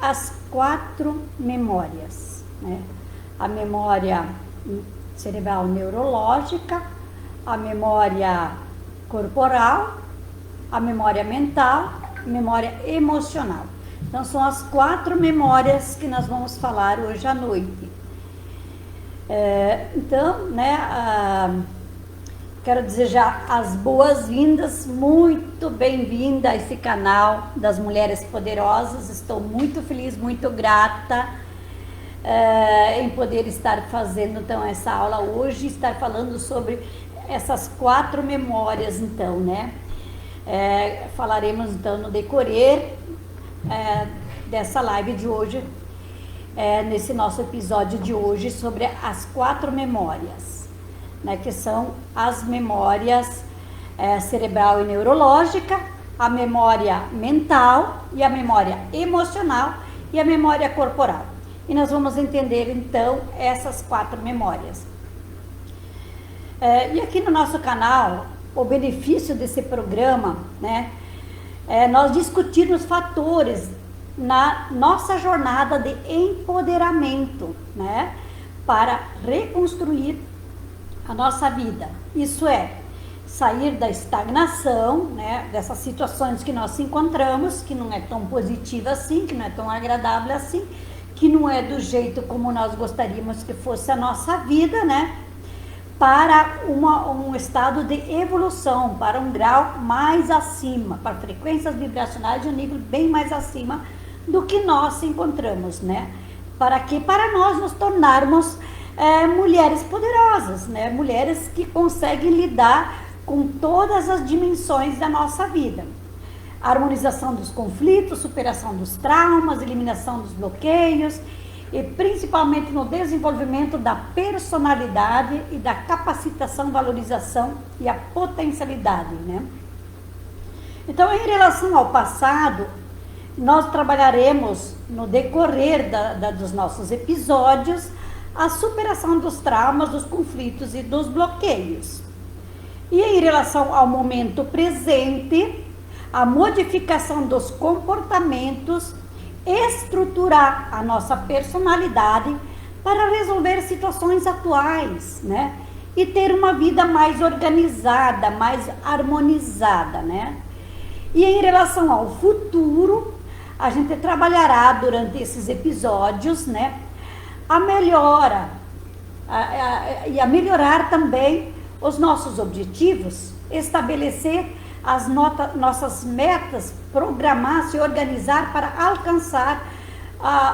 as 4 memórias, né? A memória cerebral neurológica, a memória corporal, a memória mental, a memória emocional. Então, são as 4 memórias que nós vamos falar hoje à noite. Então, né, quero desejar as boas-vindas, muito bem-vinda a esse canal das Mulheres Poderosas. Estou muito feliz, muito grata em poder estar fazendo então essa aula hoje, estar falando sobre essas 4 memórias, então, né? Falaremos então no decorrer dessa live de hoje, nesse nosso episódio de hoje, sobre as 4 memórias, né, que são as memórias cerebral e neurológica, a memória mental e a memória emocional e a memória corporal. E nós vamos entender então essas 4 memórias. E aqui no nosso canal, o benefício desse programa, né, nós discutirmos fatores na nossa jornada de empoderamento, né, para reconstruir a nossa vida. Isso é, sair da estagnação, né, dessas situações que nós encontramos, que não é tão positiva assim, que não é tão agradável assim, que não é do jeito como nós gostaríamos que fosse a nossa vida, né, para um estado de evolução, para um grau mais acima, para frequências vibracionais de um nível bem mais acima do que nós encontramos, né? Para nós nos tornarmos mulheres poderosas, né? Mulheres que conseguem lidar com todas as dimensões da nossa vida. Harmonização dos conflitos, superação dos traumas, eliminação dos bloqueios, e principalmente no desenvolvimento da personalidade e da capacitação, valorização e a potencialidade, né? Então, em relação ao passado, nós trabalharemos no decorrer dos nossos episódios a superação dos traumas, dos conflitos e dos bloqueios. E em relação ao momento presente, a modificação dos comportamentos, estruturar a nossa personalidade para resolver situações atuais, né? E ter uma vida mais organizada, mais harmonizada, né? E em relação ao futuro, a gente trabalhará durante esses episódios, né, a melhora e a melhorar também os nossos objetivos, estabelecer as nossas metas, programar, se organizar para alcançar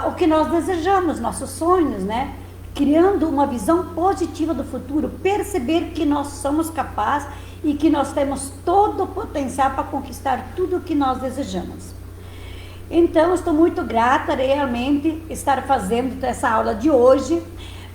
o que nós desejamos, nossos sonhos, né? Criando uma visão positiva do futuro, perceber que nós somos capazes e que nós temos todo o potencial para conquistar tudo o que nós desejamos. Então, estou muito grata realmente estar fazendo essa aula de hoje.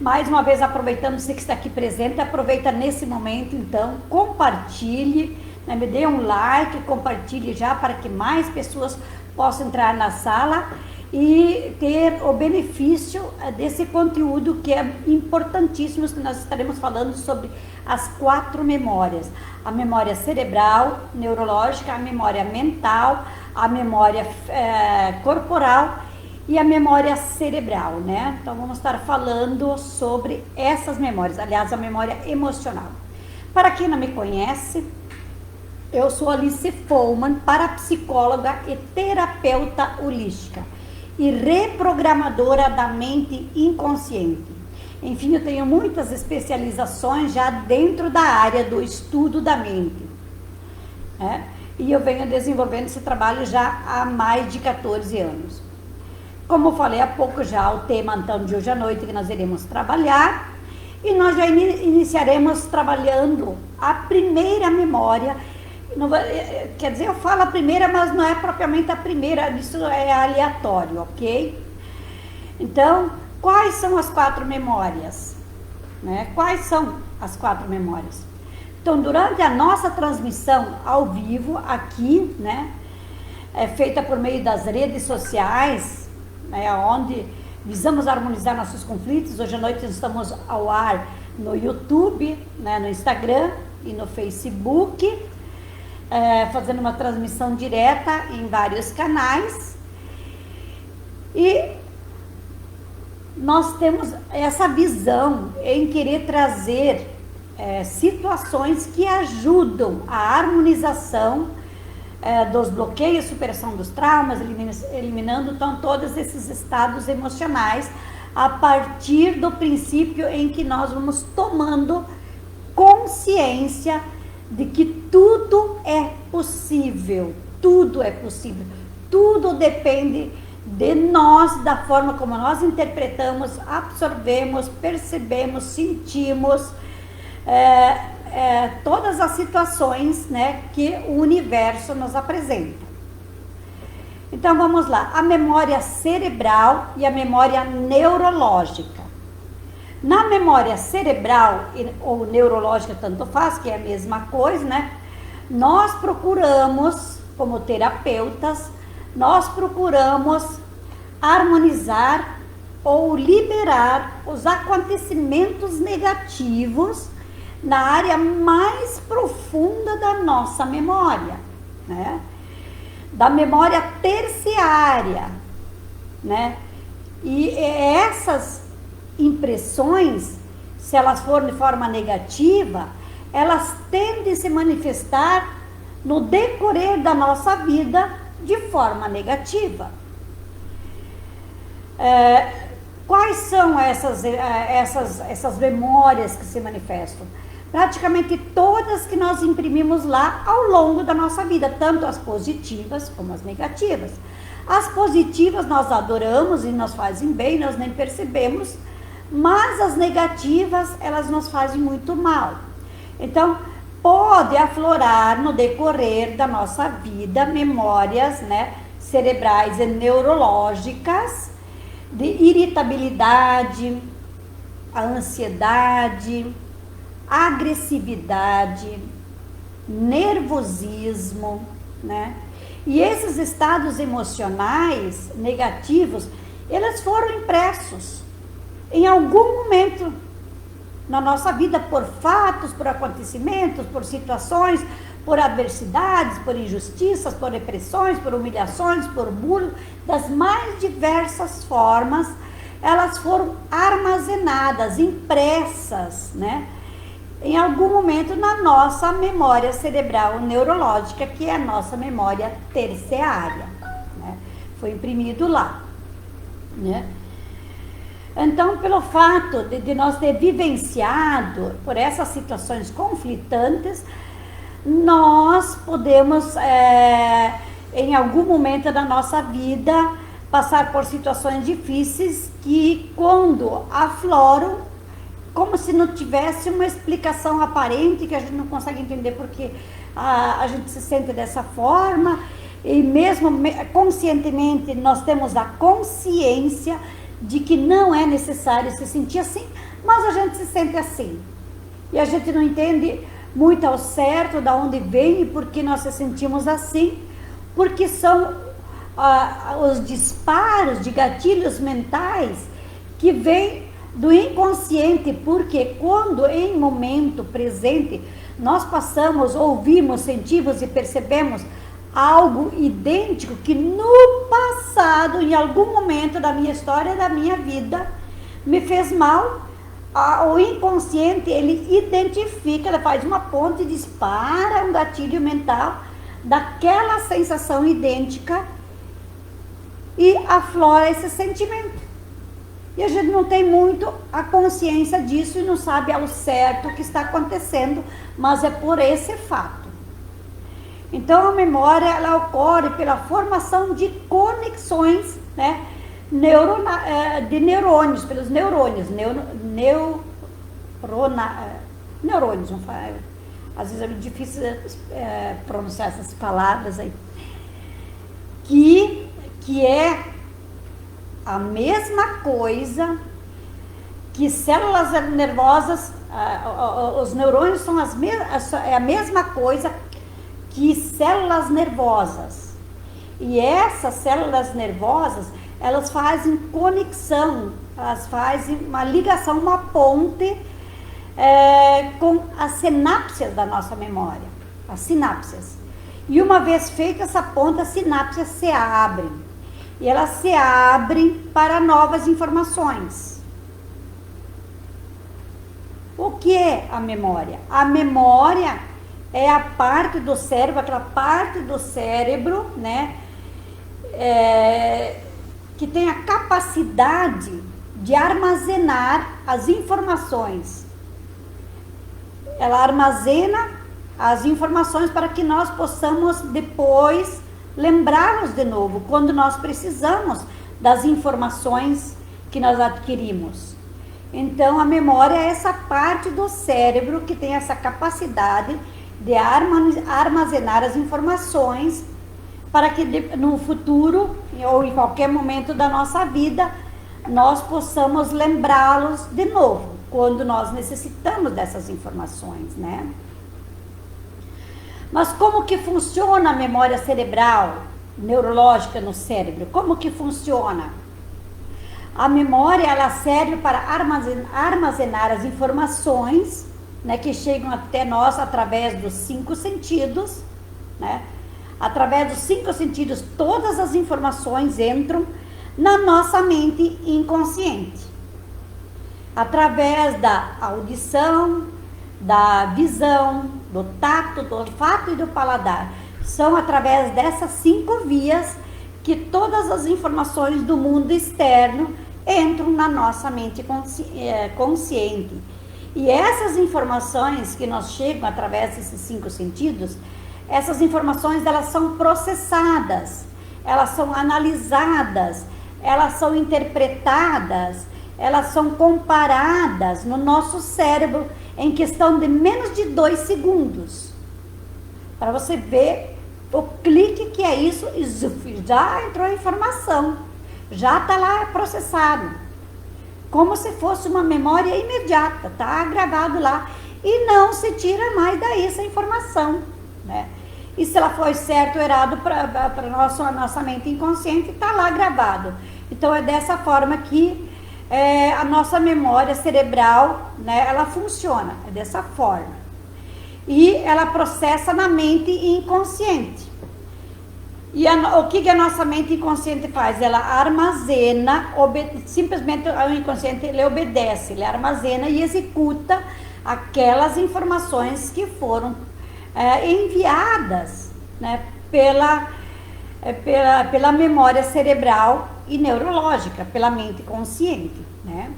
Mais uma vez, aproveitando você que está aqui presente, aproveita nesse momento, então, compartilhe, né, me dê um like, compartilhe já para que mais pessoas possam entrar na sala e ter o benefício desse conteúdo que é importantíssimo, que nós estaremos falando sobre as 4 memórias. A memória cerebral, neurológica, a memória mental, a memória corporal e a memória cerebral, né? Então, vamos estar falando sobre essas memórias, aliás, a memória emocional. Para quem não me conhece, eu sou Alice Follman, parapsicóloga e terapeuta holística e reprogramadora da mente inconsciente. Enfim, eu tenho muitas especializações já dentro da área do estudo da mente, né? E eu venho desenvolvendo esse trabalho já há mais de 14 anos. Como eu falei há pouco já, o tema então de hoje à noite que nós iremos trabalhar, e nós já iniciaremos trabalhando a primeira memória. Quer dizer, eu falo a primeira, mas não é propriamente a primeira, isso é aleatório, ok? Então, quais são as 4 memórias? Né? Quais são as 4 memórias? Então, durante a nossa transmissão ao vivo, aqui, né, feita por meio das redes sociais, né, onde visamos harmonizar nossos conflitos. Hoje à noite estamos ao ar no YouTube, né, no Instagram e no Facebook, fazendo uma transmissão direta em vários canais. E nós temos essa visão em querer trazer situações que ajudam a harmonização dos bloqueios, superação dos traumas, eliminando então todos esses estados emocionais, a partir do princípio em que nós vamos tomando consciência de que tudo é possível, tudo é possível, tudo depende de nós, da forma como nós interpretamos, absorvemos, percebemos, sentimos todas as situações, né, que o universo nos apresenta. Então vamos lá, a memória cerebral e a memória neurológica. Na memória cerebral ou neurológica, tanto faz, que é a mesma coisa, né? Nós procuramos, como terapeutas, nós procuramos harmonizar ou liberar os acontecimentos negativos na área mais profunda da nossa memória, né? Da memória terciária, né? E essas impressões, se elas forem de forma negativa, elas tendem a se manifestar no decorrer da nossa vida de forma negativa. Quais são essas memórias que se manifestam? Praticamente todas que nós imprimimos lá ao longo da nossa vida, tanto as positivas como as negativas. As positivas nós adoramos e nos fazem bem, nós nem percebemos, mas as negativas, elas nos fazem muito mal. Então, pode aflorar no decorrer da nossa vida memórias, né, cerebrais e neurológicas, de irritabilidade, a ansiedade, agressividade, nervosismo, né? E esses estados emocionais negativos, eles foram impressos em algum momento na nossa vida por fatos, por acontecimentos, por situações, por adversidades, por injustiças, por repressões, por humilhações, por bullying, das mais diversas formas, elas foram armazenadas, impressas, né? Em algum momento na nossa memória cerebral neurológica, que é a nossa memória terciária, né? Foi imprimido lá, né? Então, pelo fato de nós ter vivenciado por essas situações conflitantes, nós podemos, em algum momento da nossa vida, passar por situações difíceis que, quando afloram, como se não tivesse uma explicação aparente, que a gente não consegue entender porque a gente se sente dessa forma, e mesmo conscientemente nós temos a consciência de que não é necessário se sentir assim, mas a gente se sente assim. E a gente não entende muito ao certo de onde vem e por que nós se sentimos assim, porque são os disparos de gatilhos mentais que vêm do inconsciente, porque quando em momento presente nós passamos, ouvimos, sentimos e percebemos algo idêntico que no passado, em algum momento da minha história, da minha vida, me fez mal, o inconsciente, ele identifica, ele faz uma ponte e dispara um gatilho mental daquela sensação idêntica e aflora esse sentimento. E a gente não tem muito a consciência disso e não sabe ao certo o que está acontecendo, mas é por esse fato. Então, a memória, ela ocorre pela formação de conexões, né, de neurônios, pelos neurônios, neurônios, às vezes é difícil pronunciar essas palavras aí, que é a mesma coisa que células nervosas, os neurônios são é a mesma coisa que células nervosas. E essas células nervosas, elas fazem conexão, elas fazem uma ligação, uma ponte com as sinapses da nossa memória, as sinapses. E uma vez feita essa ponte, as sinapses se abrem. e elas se abrem para novas informações. O que é a memória? A memória é a parte do cérebro, aquela parte do cérebro, né, que tem a capacidade de armazenar as informações. Ela armazena as informações para que nós possamos depois lembrá-los de novo, quando nós precisamos das informações que nós adquirimos. Então, a memória é essa parte do cérebro que tem essa capacidade de armazenar as informações para que no futuro ou em qualquer momento da nossa vida nós possamos lembrá-los de novo, quando nós necessitamos dessas informações, né? Mas como que funciona a memória cerebral, neurológica no cérebro? Como que funciona? A memória, ela serve para armazenar as informações, né, que chegam até nós através dos 5 sentidos, né? Através dos 5 sentidos, todas as informações entram na nossa mente inconsciente. Através da audição, da visão, do tato, do olfato e do paladar. São através dessas 5 vias que todas as informações do mundo externo entram na nossa mente consciente. E essas informações que nos chegam através desses 5 sentidos, essas informações, elas são processadas, elas são analisadas, elas são interpretadas, elas são comparadas no nosso cérebro em questão de menos de 2 segundos. Para você ver o clique que é isso, e já entrou a informação, já está lá processado, como se fosse uma memória imediata, está gravado lá, e não se tira mais daí essa informação, né? E se ela foi certo ou errado para nossa mente inconsciente, está lá gravado. Então é dessa forma que a nossa memória cerebral, né, ela funciona, é dessa forma. E ela processa na mente inconsciente. E o que a nossa mente inconsciente faz? Ela armazena, simplesmente o inconsciente ele obedece, ele armazena e executa aquelas informações que foram enviadas, né, pela memória cerebral e neurológica, pela mente consciente, né?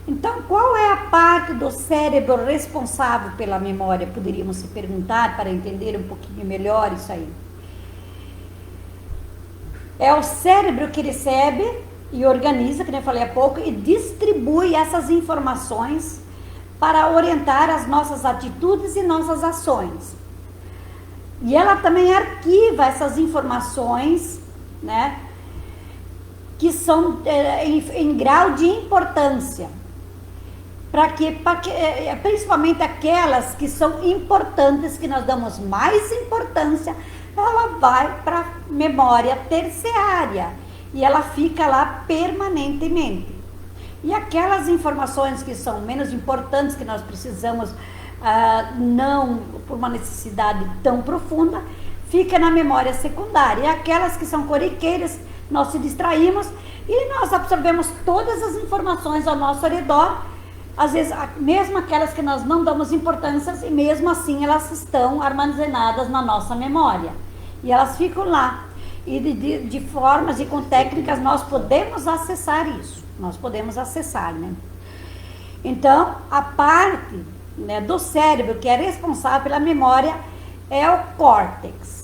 Então, qual é a parte do cérebro responsável pela memória? Poderíamos se perguntar para entender um pouquinho melhor isso aí. É o cérebro que recebe e organiza, como eu falei há pouco, e distribui essas informações para orientar as nossas atitudes e nossas ações. E ela também arquiva essas informações, né, que são em grau de importância, principalmente aquelas que são importantes, que nós damos mais importância, ela vai para a memória terciária e ela fica lá permanentemente. E aquelas informações que são menos importantes, que nós precisamos, não por uma necessidade tão profunda, fica na memória secundária. E aquelas que são corriqueiras, nós se distraímos e nós absorvemos todas as informações ao nosso redor, às vezes mesmo aquelas que nós não damos importância, e mesmo assim elas estão armazenadas na nossa memória. E elas ficam lá. E de formas e com técnicas nós podemos acessar isso. Nós podemos acessar, né? Então, a parte, né, do cérebro que é responsável pela memória é o córtex.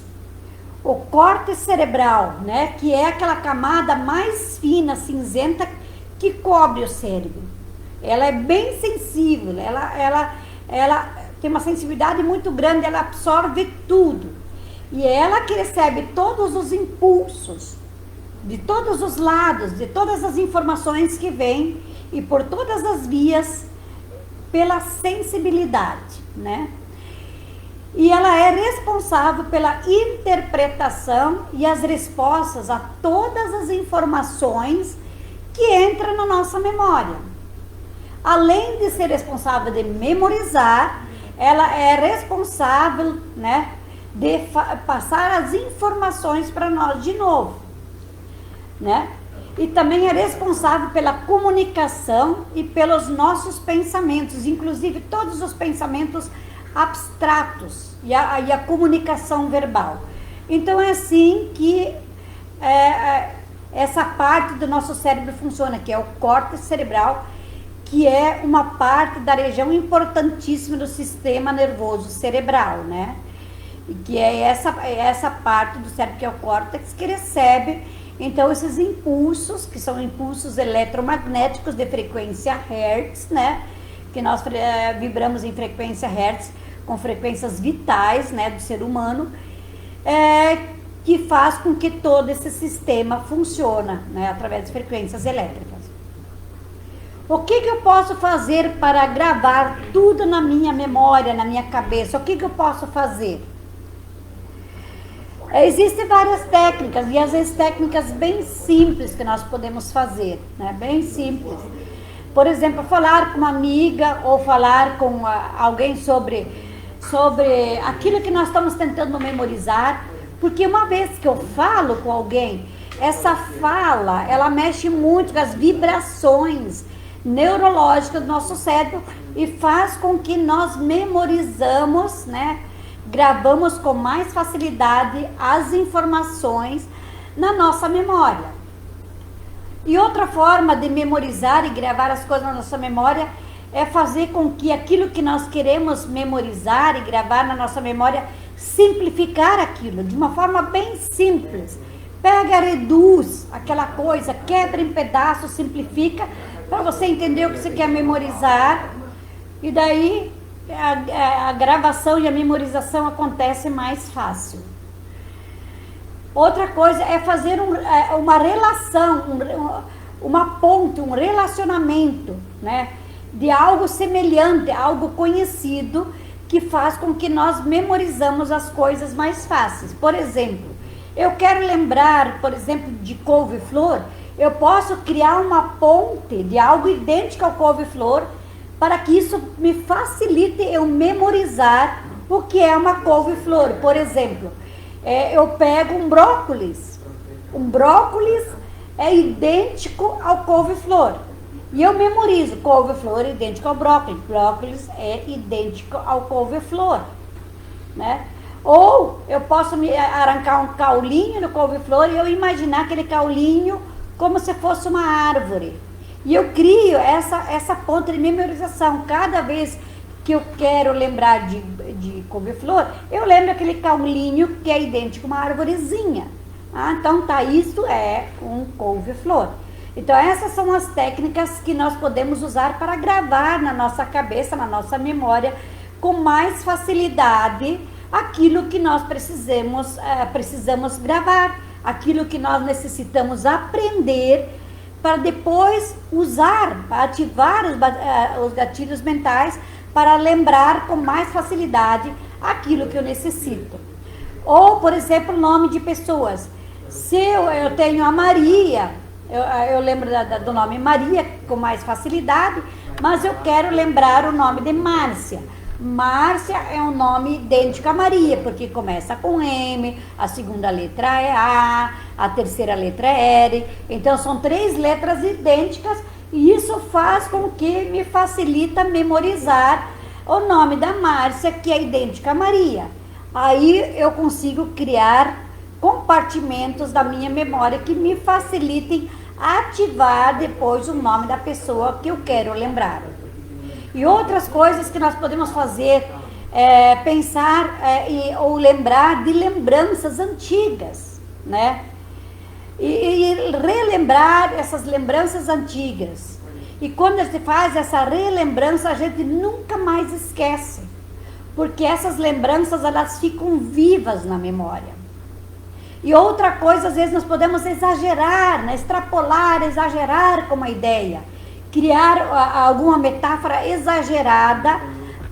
O córtex cerebral, né, que é aquela camada mais fina, cinzenta, que cobre o cérebro. Ela é bem sensível, ela tem uma sensibilidade muito grande, ela absorve tudo. E é ela que recebe todos os impulsos, de todos os lados, de todas as informações que vêm, e por todas as vias, pela sensibilidade, né? E ela é responsável pela interpretação e as respostas a todas as informações que entram na nossa memória. Além de ser responsável de memorizar, ela é responsável, né, de passar as informações para nós de novo. né? E também é responsável pela comunicação e pelos nossos pensamentos, inclusive todos os pensamentos abstratos e a comunicação verbal. Então é assim que essa parte do nosso cérebro funciona, que é o córtex cerebral, que é uma parte da região importantíssima do sistema nervoso cerebral, né? E que é essa parte do cérebro, que é o córtex, que recebe, então, esses impulsos, que são impulsos eletromagnéticos de frequência Hertz, né? Que nós vibramos em frequência Hertz, com frequências vitais, né, do ser humano, que faz com que todo esse sistema funcione, né, através de frequências elétricas. O que eu posso fazer para gravar tudo na minha memória, na minha cabeça? O que eu posso fazer? Existem várias técnicas, e às vezes técnicas bem simples que nós podemos fazer, né? Bem simples. Por exemplo, falar com uma amiga ou falar com alguém sobre aquilo que nós estamos tentando memorizar, porque uma vez que eu falo com alguém, essa fala, ela mexe muito com as vibrações neurológicas do nosso cérebro e faz com que nós memorizamos, né? Gravamos com mais facilidade as informações na nossa memória. E outra forma de memorizar e gravar as coisas na nossa memória é fazer com que aquilo que nós queremos memorizar e gravar na nossa memória, simplificar aquilo de uma forma bem simples. Pega, reduz aquela coisa, quebra em pedaços, simplifica, para você entender o que você quer memorizar, e daí a gravação e a memorização acontece mais fácil. Outra coisa é fazer uma relação, uma ponte, um relacionamento, né, de algo semelhante, algo conhecido, que faz com que nós memorizamos as coisas mais fáceis. Por exemplo, eu quero lembrar, por exemplo, de couve-flor, eu posso criar uma ponte de algo idêntico ao couve-flor, para que isso me facilite eu memorizar o que é uma couve-flor. Por exemplo, eu pego um brócolis. Um brócolis é idêntico ao couve-flor. E eu memorizo, couve-flor é idêntico ao brócolis. Brócolis é idêntico ao couve-flor, né? Ou eu posso me arrancar um caulinho no couve-flor e eu imaginar aquele caulinho como se fosse uma árvore. E eu crio essa ponte de memorização. Cada vez que eu quero lembrar de couve-flor, eu lembro aquele caulinho que é idêntico a uma arvorezinha. Então isso é um couve-flor. Então essas são as técnicas que nós podemos usar para gravar na nossa cabeça, na nossa memória, com mais facilidade aquilo que nós precisamos gravar, aquilo que nós necessitamos aprender, para depois usar, para ativar os gatilhos mentais, para lembrar com mais facilidade aquilo que eu necessito. Ou, por exemplo, nome de pessoas. Se eu tenho a Maria, eu lembro do nome Maria com mais facilidade, mas eu quero lembrar o nome de Márcia. Márcia é um nome idêntico a Maria, porque começa com M, a segunda letra é a terceira letra é R. Então são 3 letras idênticas, e isso faz com que me facilita memorizar o nome da Márcia, que é idêntica a Maria. Aí eu consigo criar compartimentos da minha memória que me facilitem ativar depois o nome da pessoa que eu quero lembrar. E outras coisas que nós podemos fazer é pensar ou lembrar de lembranças antigas, né? E relembrar essas lembranças antigas. E quando a gente faz essa relembrança, a gente nunca mais esquece, porque essas lembranças, elas ficam vivas na memória. E outra coisa, às vezes nós podemos exagerar, né? Exagerar com uma ideia. Criar alguma metáfora exagerada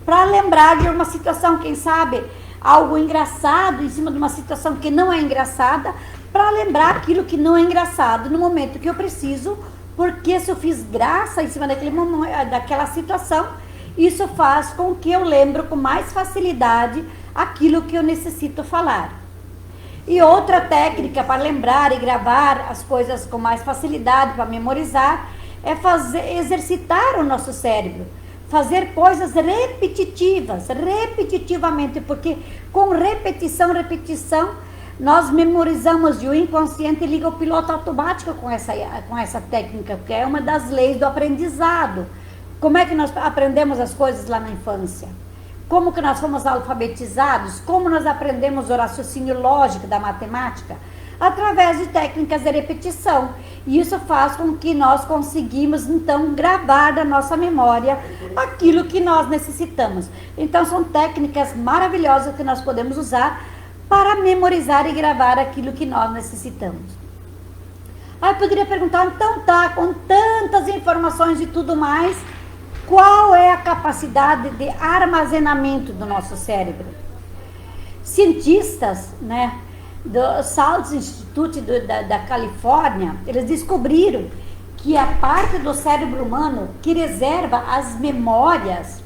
para lembrar de uma situação, quem sabe, algo engraçado em cima de uma situação que não é engraçada, para lembrar aquilo que não é engraçado no momento que eu preciso, porque se eu fiz graça em cima daquela situação, isso faz com que eu lembre com mais facilidade aquilo que eu necessito falar. E outra técnica para lembrar e gravar as coisas com mais facilidade, para memorizar, é exercitar o nosso cérebro. Fazer coisas repetitivamente, porque com repetição, nós memorizamos, e o inconsciente liga o piloto automático com essa técnica, que é uma das leis do aprendizado. Como é que nós aprendemos as coisas lá na infância? Como que nós fomos alfabetizados? Como nós aprendemos o raciocínio lógico da matemática? Através de técnicas de repetição. E isso faz com que nós conseguimos, então, gravar da nossa memória aquilo que nós necessitamos. Então, são técnicas maravilhosas que nós podemos usar para memorizar e gravar aquilo que nós necessitamos. Aí eu poderia perguntar, então tá, com tantas informações e tudo mais, qual é a capacidade de armazenamento do nosso cérebro? Cientistas, né, do Salk Institute da Califórnia, eles descobriram que a parte do cérebro humano que reserva as memórias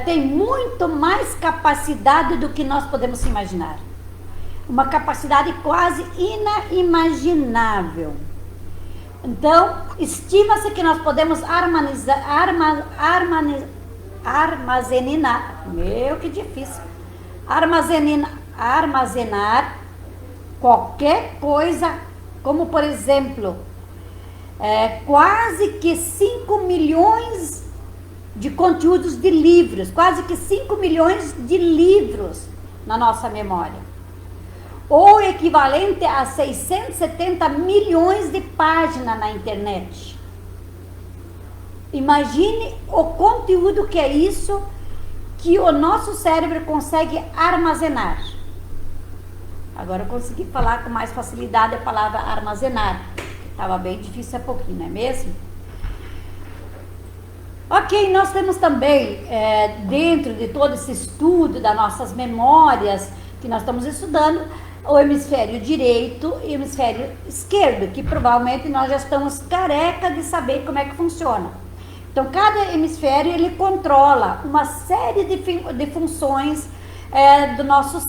tem muito mais capacidade do que nós podemos imaginar. Uma capacidade quase inimaginável. Então, estima-se que nós podemos armazenar, meu, que difícil, armazenar qualquer coisa, como por exemplo, quase que 5 milhões de conteúdos de livros, quase que 5 milhões de livros na nossa memória. Ou equivalente a 670 milhões de páginas na internet. Imagine o conteúdo que é isso que o nosso cérebro consegue armazenar. Agora eu consegui falar com mais facilidade a palavra armazenar. Estava bem difícil há pouquinho, não é mesmo? Ok, nós temos também, dentro de todo esse estudo das nossas memórias que nós estamos estudando, o hemisfério direito e o hemisfério esquerdo, que provavelmente nós já estamos careca de saber como é que funciona. Então, cada hemisfério, ele controla uma série de funções do nosso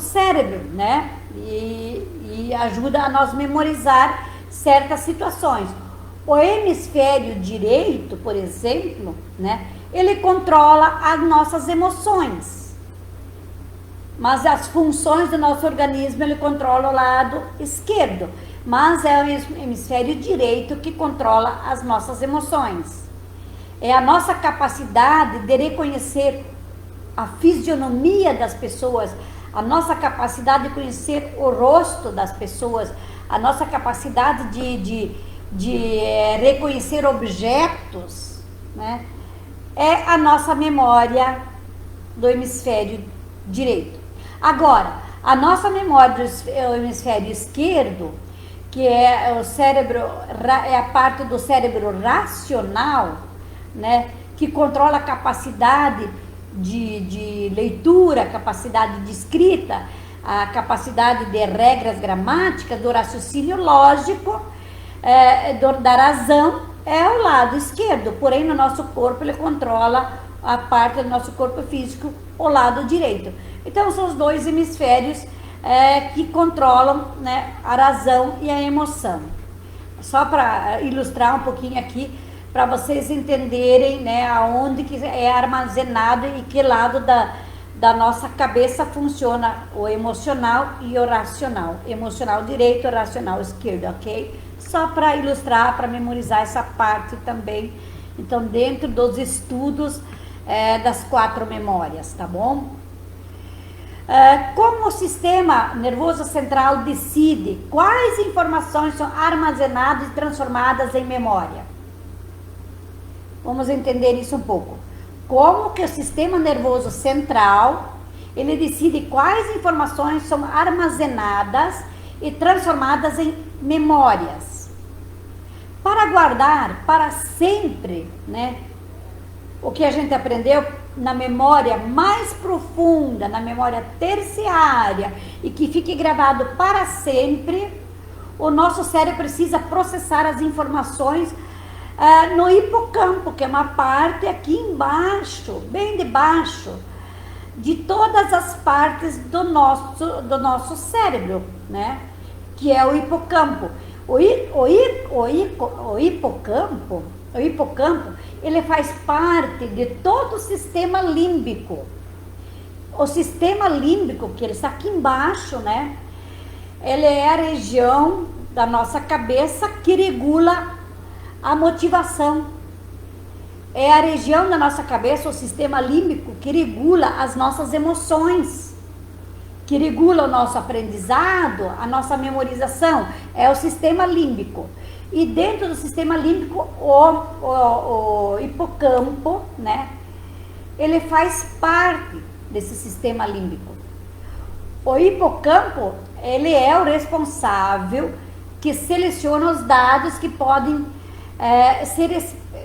cérebro, né? E ajuda a nós memorizar certas situações. O hemisfério direito, por exemplo, né? Ele controla as nossas emoções. Mas as funções do nosso organismo, ele controla o lado esquerdo. Mas é o hemisfério direito que controla as nossas emoções. É a nossa capacidade de reconhecer a fisionomia das pessoas, a nossa capacidade de conhecer o rosto das pessoas, a nossa capacidade de reconhecer objetos, né? É a nossa memória do hemisfério direito. Agora, a nossa memória do hemisfério esquerdo, que é o cérebro, é a parte do cérebro racional, né, que controla a capacidade de leitura, a capacidade de escrita, a capacidade de regras gramáticas, do raciocínio lógico, da razão, é o lado esquerdo. Porém, no nosso corpo, ele controla a parte do nosso corpo físico, o lado direito. Então, são os dois hemisférios que controlam, né, a razão e a emoção. Só para ilustrar um pouquinho aqui, para vocês entenderem, né, aonde que é armazenado e que lado da nossa cabeça funciona o emocional e o racional. Emocional direito, racional esquerdo, ok? Só para ilustrar, para memorizar essa parte também. Então, dentro dos estudos das 4 memórias, tá bom? Como o sistema nervoso central decide quais informações são armazenadas e transformadas em memória? Vamos entender isso um pouco. Como que o sistema nervoso central, ele decide quais informações são armazenadas e transformadas em memórias. Para guardar para sempre, né, o que a gente aprendeu na memória mais profunda, na memória terciária, e que fique gravado para sempre, o nosso cérebro precisa processar as informações no hipocampo, que é uma parte aqui embaixo, bem debaixo de todas as partes do nosso cérebro, né? Que é o hipocampo. O hipocampo, ele faz parte de todo o sistema límbico. O sistema límbico, que ele está aqui embaixo, né? Ele é a região da nossa cabeça que regula a motivação. É a região da nossa cabeça, o sistema límbico, que regula as nossas emoções, que regula o nosso aprendizado, a nossa memorização. É o sistema límbico. E dentro do sistema límbico, o hipocampo, né? Ele faz parte desse sistema límbico. O hipocampo, ele é o responsável que seleciona os dados que podem ser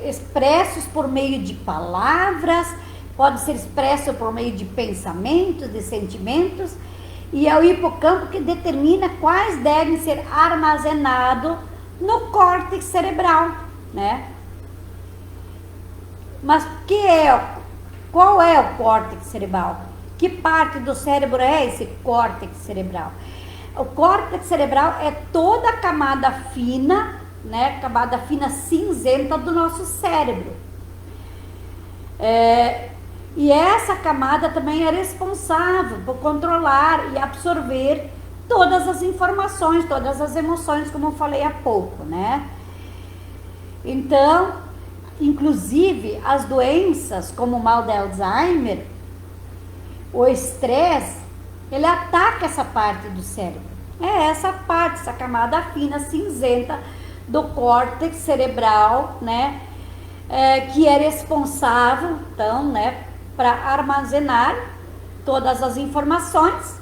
expressos por meio de palavras, pode ser expresso por meio de pensamentos, de sentimentos, e é o hipocampo que determina quais devem ser armazenados no córtex cerebral, né? Mas qual é o córtex cerebral? Que parte do cérebro é esse córtex cerebral? O córtex cerebral é toda a camada fina, né? Camada fina cinzenta do nosso cérebro. E essa camada também é responsável por controlar e absorver todas as informações, todas as emoções, como eu falei há pouco, né? Então, inclusive, as doenças como o mal de Alzheimer, o estresse, ele ataca essa parte do cérebro. É essa parte, essa camada fina, cinzenta do córtex cerebral, né? Que é responsável, então, né, para armazenar todas as informações,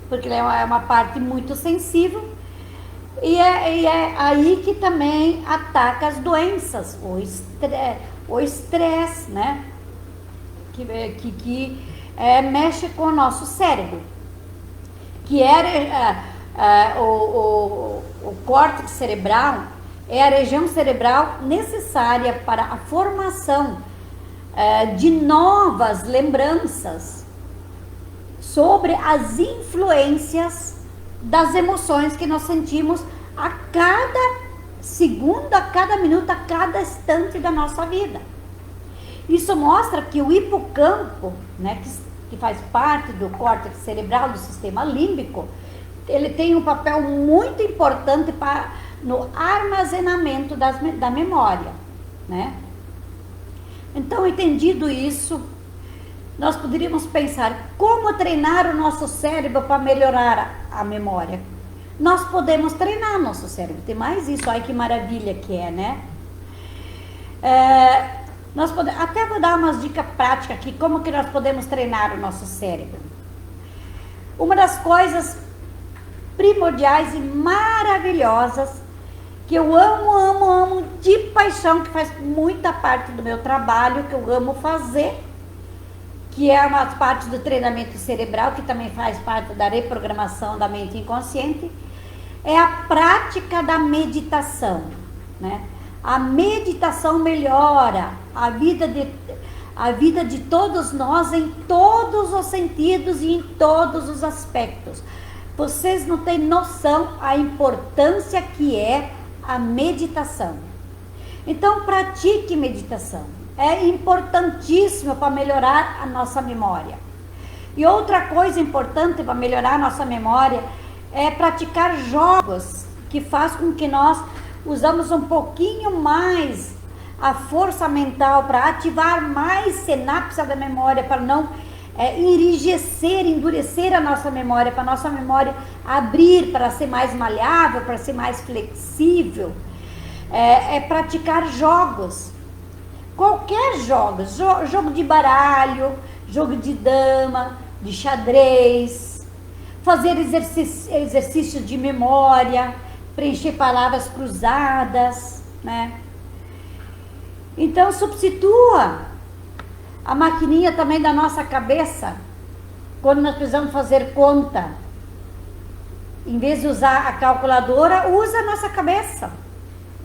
porque ele é uma parte muito sensível, e é aí que também ataca as doenças, o estresse, né, que mexe com o nosso cérebro, que o córtex cerebral é a região cerebral necessária para a formação de novas lembranças sobre as influências das emoções que nós sentimos a cada segundo, a cada minuto, a cada instante da nossa vida. Isso mostra que o hipocampo, né, que faz parte do córtex cerebral, do sistema límbico, ele tem um papel muito importante no armazenamento da memória, né? Então, entendido isso, nós poderíamos pensar como treinar o nosso cérebro para melhorar a memória. Nós podemos treinar nosso cérebro, tem mais isso, olha que maravilha que é, né? Até vou dar umas dicas práticas aqui, como que nós podemos treinar o nosso cérebro. Uma das coisas primordiais e maravilhosas que eu amo de paixão, que faz muita parte do meu trabalho, que eu amo fazer, que é uma parte do treinamento cerebral, que também faz parte da reprogramação da mente inconsciente, é a prática da meditação, né? A meditação melhora a vida de todos nós em todos os sentidos e em todos os aspectos. Vocês não têm noção a importância que é a meditação. Então, pratique meditação. É importantíssimo para melhorar a nossa memória. E outra coisa importante para melhorar a nossa memória é praticar jogos que faz com que nós usamos um pouquinho mais a força mental para ativar mais sinapses da memória, para não endurecer a nossa memória, para a nossa memória abrir, para ser mais maleável, para ser mais flexível. Praticar jogos, qualquer jogo de baralho, jogo de dama, de xadrez, fazer exercícios de memória, preencher palavras cruzadas, né? Então, substitua a maquininha também da nossa cabeça, quando nós precisamos fazer conta. Em vez de usar a calculadora, usa a nossa cabeça.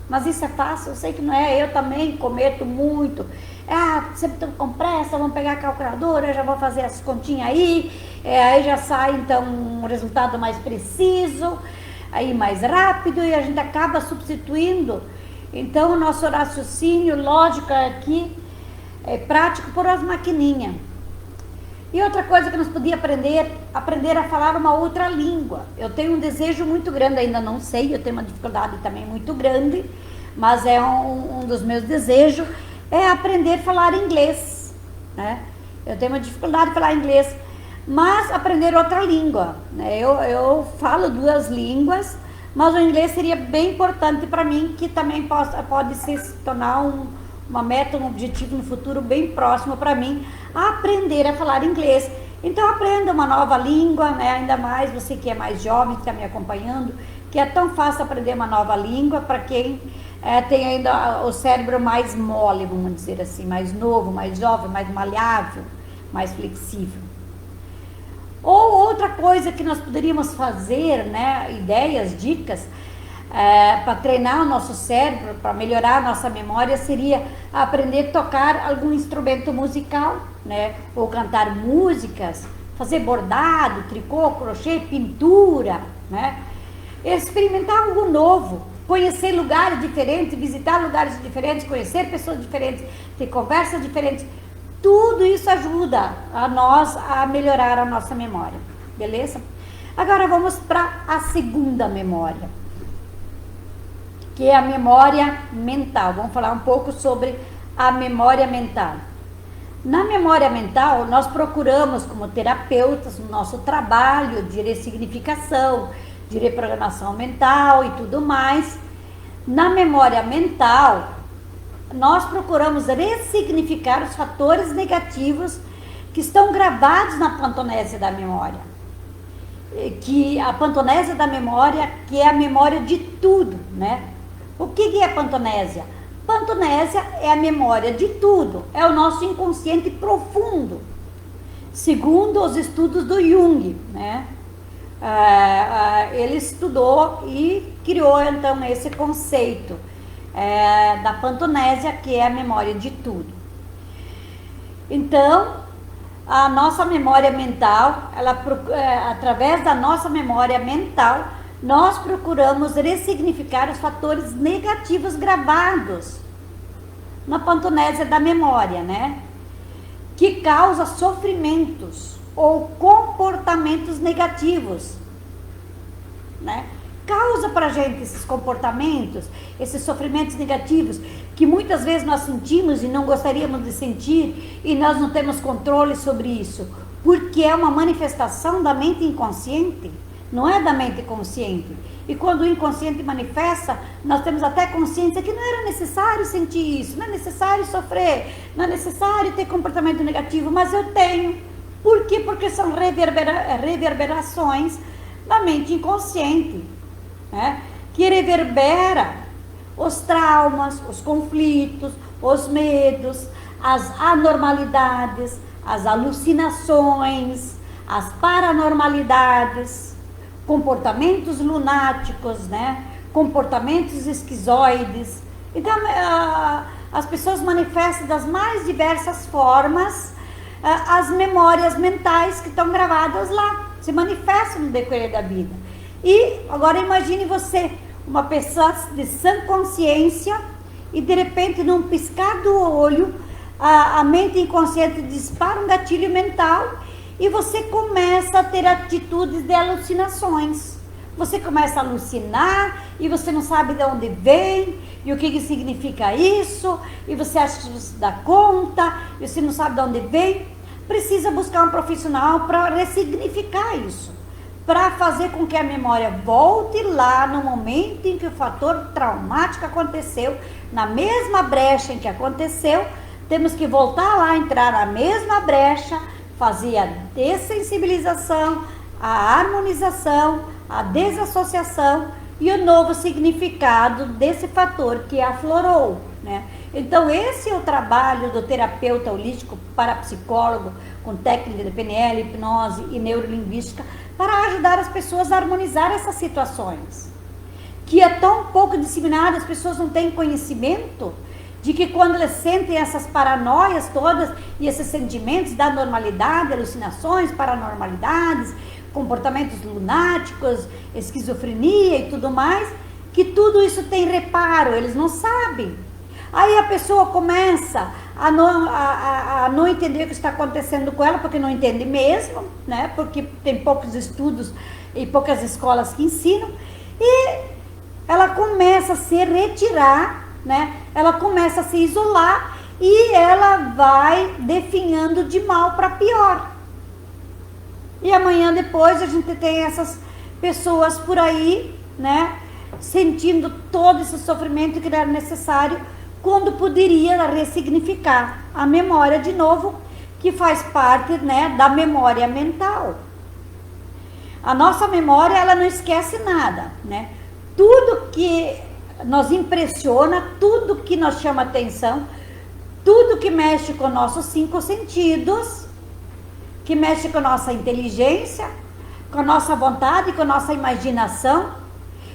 Mas isso é fácil? Eu sei que não é, eu também cometo muito. Sempre estou com pressa, vamos pegar a calculadora, já vou fazer as continhas aí, aí já sai então um resultado mais preciso, aí mais rápido, e a gente acaba substituindo. Então o nosso raciocínio lógico aqui é prático por as maquininhas. E outra coisa que nós podíamos aprender a falar uma outra língua. Eu tenho um desejo muito grande, ainda não sei, eu tenho uma dificuldade também muito grande, mas é um dos meus desejos, é aprender a falar inglês, né? Eu tenho uma dificuldade de falar inglês, mas aprender outra língua, né? Eu falo 2 línguas, mas o inglês seria bem importante para mim, que também pode se tornar uma meta, um objetivo no futuro bem próximo para mim, aprender a falar inglês. Então aprenda uma nova língua, né? Ainda mais você que é mais jovem, que está me acompanhando, que é tão fácil aprender uma nova língua para quem tem ainda o cérebro mais mole, vamos dizer assim, mais novo, mais jovem, mais maleável, mais flexível. Ou outra coisa que nós poderíamos fazer, né? Ideias, dicas, para treinar o nosso cérebro, para melhorar a nossa memória, seria aprender a tocar algum instrumento musical, né? Ou cantar músicas, fazer bordado, tricô, crochê, pintura, né? Experimentar algo novo, conhecer lugares diferentes, visitar lugares diferentes, conhecer pessoas diferentes, ter conversas diferentes. Tudo isso ajuda a nós a melhorar a nossa memória, beleza? Agora vamos para a segunda memória, que é a memória mental. Vamos falar um pouco sobre a memória mental. Na memória mental, nós procuramos, como terapeutas, no nosso trabalho de ressignificação, de reprogramação mental e tudo mais, na memória mental, nós procuramos ressignificar os fatores negativos que estão gravados na pantonésia da memória. Que a pantonésia da memória, que é a memória de tudo, né? O que é pantonésia? Pantonésia é a memória de tudo, é o nosso inconsciente profundo, segundo os estudos do Jung, né? Ele estudou e criou então esse conceito da pantonésia, que é a memória de tudo. Então, a nossa memória mental, através da nossa memória mental, nós procuramos ressignificar os fatores negativos gravados na pantonésia da memória, né? Que causa sofrimentos ou comportamentos negativos, né? Causa pra gente esses comportamentos, esses sofrimentos negativos, que muitas vezes nós sentimos e não gostaríamos de sentir, e nós não temos controle sobre isso, porque é uma manifestação da mente inconsciente, não é da mente consciente. E quando o inconsciente manifesta, nós temos até consciência que não era necessário sentir isso, não é necessário sofrer, não é necessário ter comportamento negativo, mas eu tenho. Por quê? Porque são reverberações da mente inconsciente, né? Que reverbera os traumas, os conflitos, os medos, as anormalidades, as alucinações, as paranormalidades, comportamentos lunáticos, né? Comportamentos esquizoides. Então, as pessoas manifestam das mais diversas formas as memórias mentais que estão gravadas lá, se manifestam no decorrer da vida. E agora imagine você, uma pessoa de sã consciência, e de repente, num piscar do olho, a mente inconsciente dispara um gatilho mental e você começa a ter atitudes de alucinações. Você começa a alucinar e você não sabe de onde vem e o que significa isso, e você acha que você dá conta e você não sabe de onde vem. Precisa buscar um profissional para ressignificar isso, para fazer com que a memória volte lá no momento em que o fator traumático aconteceu, na mesma brecha em que aconteceu. Temos que voltar lá, entrar na mesma brecha, fazer a dessensibilização, a harmonização, a desassociação e o novo significado desse fator que aflorou, né? Então esse é o trabalho do terapeuta holístico parapsicólogo, com técnica de PNL, hipnose e neurolinguística, para ajudar as pessoas a harmonizar essas situações que é tão pouco disseminada, as pessoas não têm conhecimento de que quando elas sentem essas paranoias todas e esses sentimentos da normalidade, alucinações, paranormalidades, comportamentos lunáticos, esquizofrenia e tudo mais, que tudo isso tem reparo, eles não sabem. Aí a pessoa começa a não entender o que está acontecendo com ela, porque não entende mesmo, né? Porque tem poucos estudos e poucas escolas que ensinam, e ela começa a se retirar, né? Ela começa a se isolar e ela vai definhando de mal para pior. E amanhã depois a gente tem essas pessoas por aí, né? Sentindo todo esse sofrimento que era necessário, quando poderia ressignificar a memória de novo, que faz parte, né, da memória mental. A nossa memória, ela não esquece nada, né? Tudo que nos impressiona, tudo que nos chama atenção, tudo que mexe com nossos 5 sentidos, que mexe com a nossa inteligência, com a nossa vontade, com a nossa imaginação,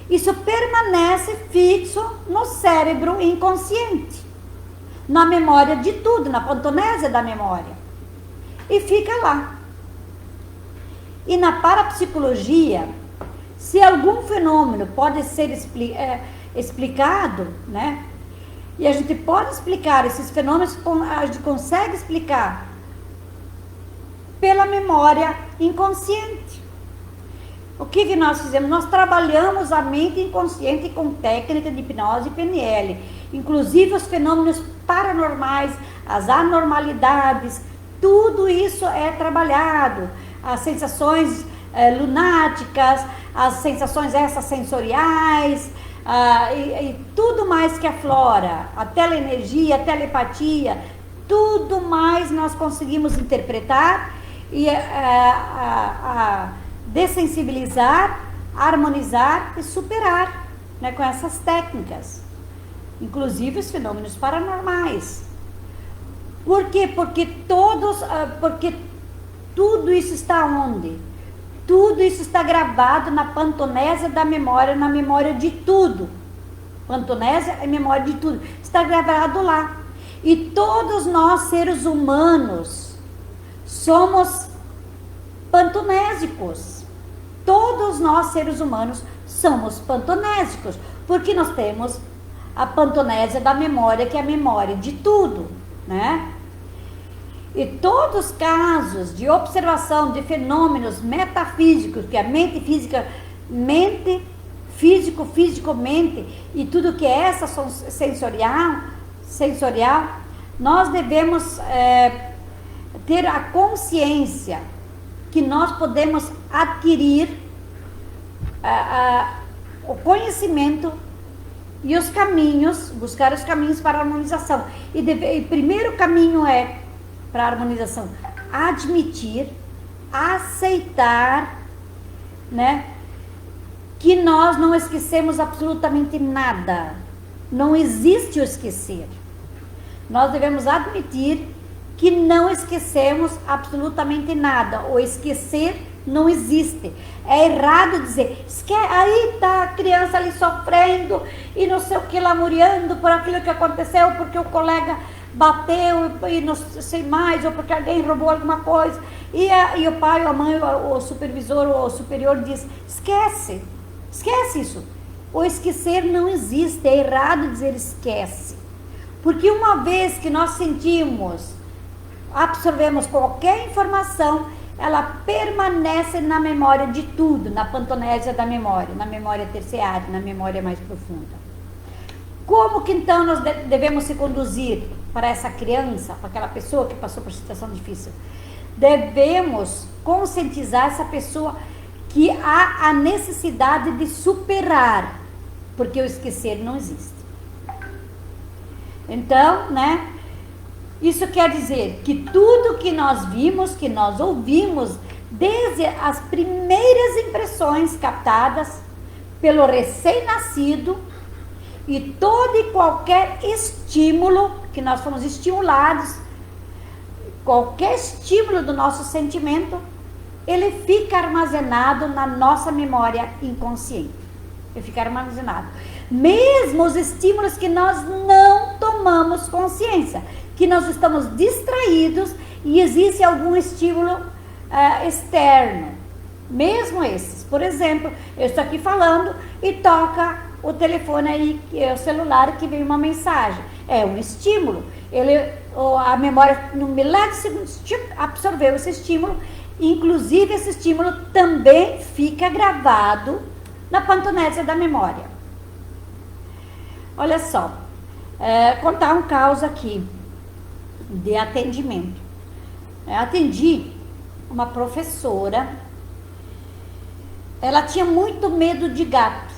isso permanece fixo no cérebro inconsciente, na memória de tudo, na pantonésia da memória, e fica lá. E na parapsicologia, se algum fenômeno pode ser explicado, né? E a gente pode explicar esses fenômenos, a gente consegue explicar pela memória inconsciente. O que nós fizemos? Nós trabalhamos a mente inconsciente com técnica de hipnose e PNL, inclusive os fenômenos paranormais, as anormalidades, tudo isso é trabalhado. As sensações lunáticas, as sensações extrasensoriais, e tudo mais que aflora, a teleenergia, a telepatia, tudo mais nós conseguimos interpretar e dessensibilizar, harmonizar e superar, né, com essas técnicas, inclusive os fenômenos paranormais. Por quê? Porque tudo isso está onde? Tudo isso está gravado na pantonésia da memória, na memória de tudo. Pantonésia é memória de tudo, está gravado lá. E todos nós, seres humanos, somos pantonésicos. Todos nós, seres humanos, somos pantonésicos, porque nós temos a pantonésia da memória, que é a memória de tudo, né? E todos os casos de observação de fenômenos metafísicos, que a mente física, mente, físico, mente, e tudo que é essa sensorial, nós devemos ter a consciência que nós podemos adquirir o conhecimento e os caminhos, buscar os caminhos para a harmonização. E o primeiro caminho para a harmonização, admitir, aceitar, né, que nós não esquecemos absolutamente nada. Não existe o esquecer. Nós devemos admitir que não esquecemos absolutamente nada. O esquecer não existe. É errado dizer, aí está a criança ali sofrendo e não sei o que, lamuriando por aquilo que aconteceu, porque o colega bateu e não sei mais, ou porque alguém roubou alguma coisa. E o pai, a mãe, o supervisor, o superior diz, esquece isso. O esquecer não existe, é errado dizer esquece. Porque uma vez que nós sentimos, absorvemos qualquer informação, ela permanece na memória de tudo, na pantonésia da memória, na memória terciária, na memória mais profunda. Como que então nós devemos se conduzir para essa criança, para aquela pessoa que passou por situação difícil? Devemos conscientizar essa pessoa que há a necessidade de superar, porque o esquecer não existe. Então, né? Isso quer dizer que tudo que nós vimos, que nós ouvimos, desde as primeiras impressões captadas pelo recém-nascido, e todo e qualquer estímulo que nós fomos estimulados, qualquer estímulo do nosso sentimento, ele fica armazenado na nossa memória inconsciente. e ficar armazenado. Mesmo os estímulos que nós não tomamos consciência, que nós estamos distraídos e existe algum estímulo externo. Mesmo esses. Por exemplo, eu estou aqui falando e toca o telefone aí, o celular, que vem uma mensagem. É um estímulo. A memória, no milésimo de segundos, absorveu esse estímulo. Inclusive, esse estímulo também fica gravado na pantonésia da memória. Olha só, contar um caso aqui de atendimento. Atendi uma professora, ela tinha muito medo de gato,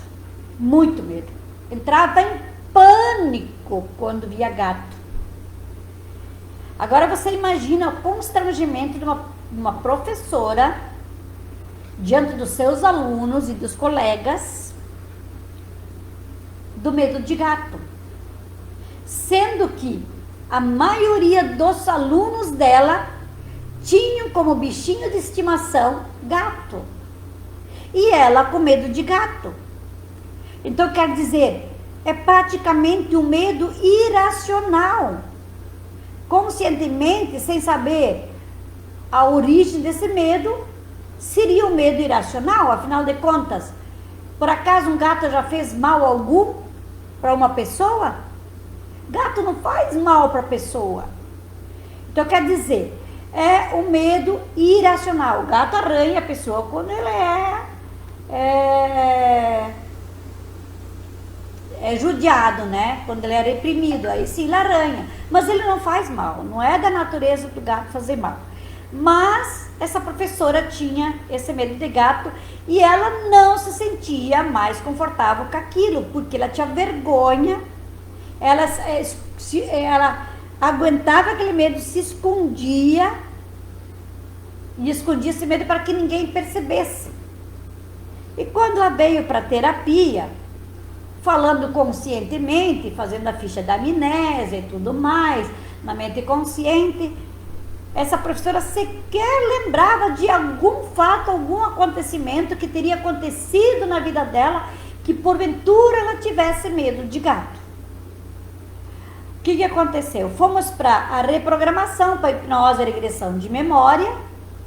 muito medo. Entrava em pânico quando via gato. Agora você imagina o constrangimento de uma professora diante dos seus alunos e dos colegas do medo de gato. Sendo que a maioria dos alunos dela tinham como bichinho de estimação gato. E ela com medo de gato. Então quer dizer, é praticamente um medo irracional. Conscientemente, sem saber a origem desse medo, seria um medo irracional. Afinal de contas, por acaso um gato já fez mal algum para uma pessoa? Gato não faz mal para a pessoa. Então quer dizer, é um medo irracional. O gato arranha a pessoa quando ele é judiado, né? Quando ele é reprimido, aí sim ele arranha. Mas ele não faz mal, não é da natureza do gato fazer mal. Mas essa professora tinha esse medo de gato e ela não se sentia mais confortável com aquilo, porque ela tinha vergonha, ela aguentava aquele medo, se escondia e escondia esse medo para que ninguém percebesse. E quando ela veio para a terapia, falando conscientemente, fazendo a ficha da amnésia e tudo mais, na mente consciente, essa professora sequer lembrava de algum fato, algum acontecimento que teria acontecido na vida dela, que porventura ela tivesse medo de gato. O que aconteceu? Fomos para a reprogramação, para a hipnose e regressão de memória,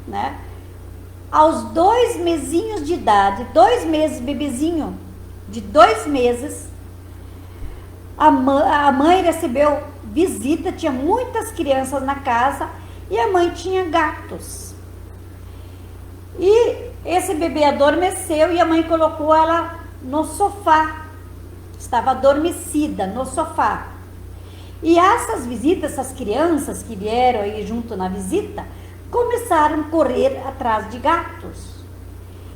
né? Aos 2 mesinhos de idade, 2 meses, bebezinho de 2 meses, a mãe recebeu visita, tinha muitas crianças na casa e a mãe tinha gatos. E esse bebê adormeceu e a mãe colocou ela no sofá, estava adormecida no sofá. E essas visitas, essas crianças que vieram aí junto na visita, começaram a correr atrás de gatos.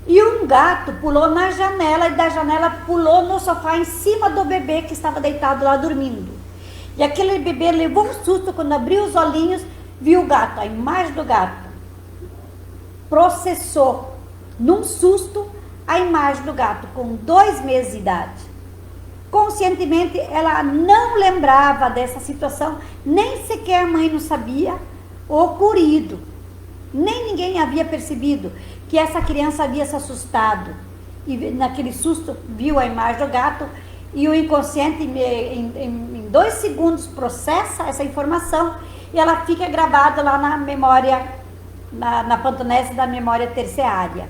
E um gato pulou na janela e da janela pulou no sofá em cima do bebê que estava deitado lá dormindo. E aquele bebê levou um susto quando abriu os olhinhos, viu o gato, a imagem do gato. Processou num susto a imagem do gato com 2 meses de idade. Conscientemente ela não lembrava dessa situação, nem sequer a mãe não sabia o ocorrido. Nem ninguém havia percebido que essa criança havia se assustado. E naquele susto viu a imagem do gato e o inconsciente em 2 segundos processa essa informação e ela fica gravada lá na memória, na pantonésia da memória terciária.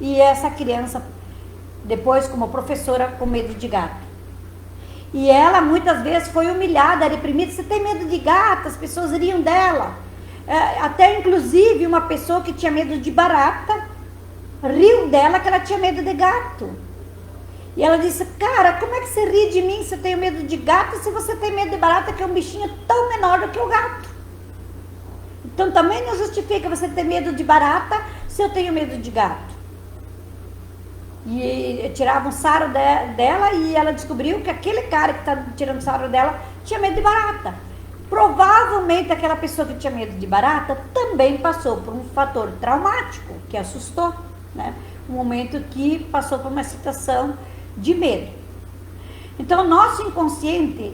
E essa criança, depois como professora, com medo de gato. E ela muitas vezes foi humilhada, reprimida. Você tem medo de gato? As pessoas riam dela. Até inclusive uma pessoa que tinha medo de barata riu dela que ela tinha medo de gato. E ela disse, cara, como é que você ri de mim se eu tenho medo de gato se você tem medo de barata, que é um bichinho tão menor do que o gato? Então também não justifica você ter medo de barata se eu tenho medo de gato. E tiravam sarro dela e ela descobriu que aquele cara que está tirando sarro dela tinha medo de barata. Provavelmente aquela pessoa que tinha medo de barata também passou por um fator traumático que assustou, né? Um momento que passou por uma situação de medo. Então, o nosso inconsciente,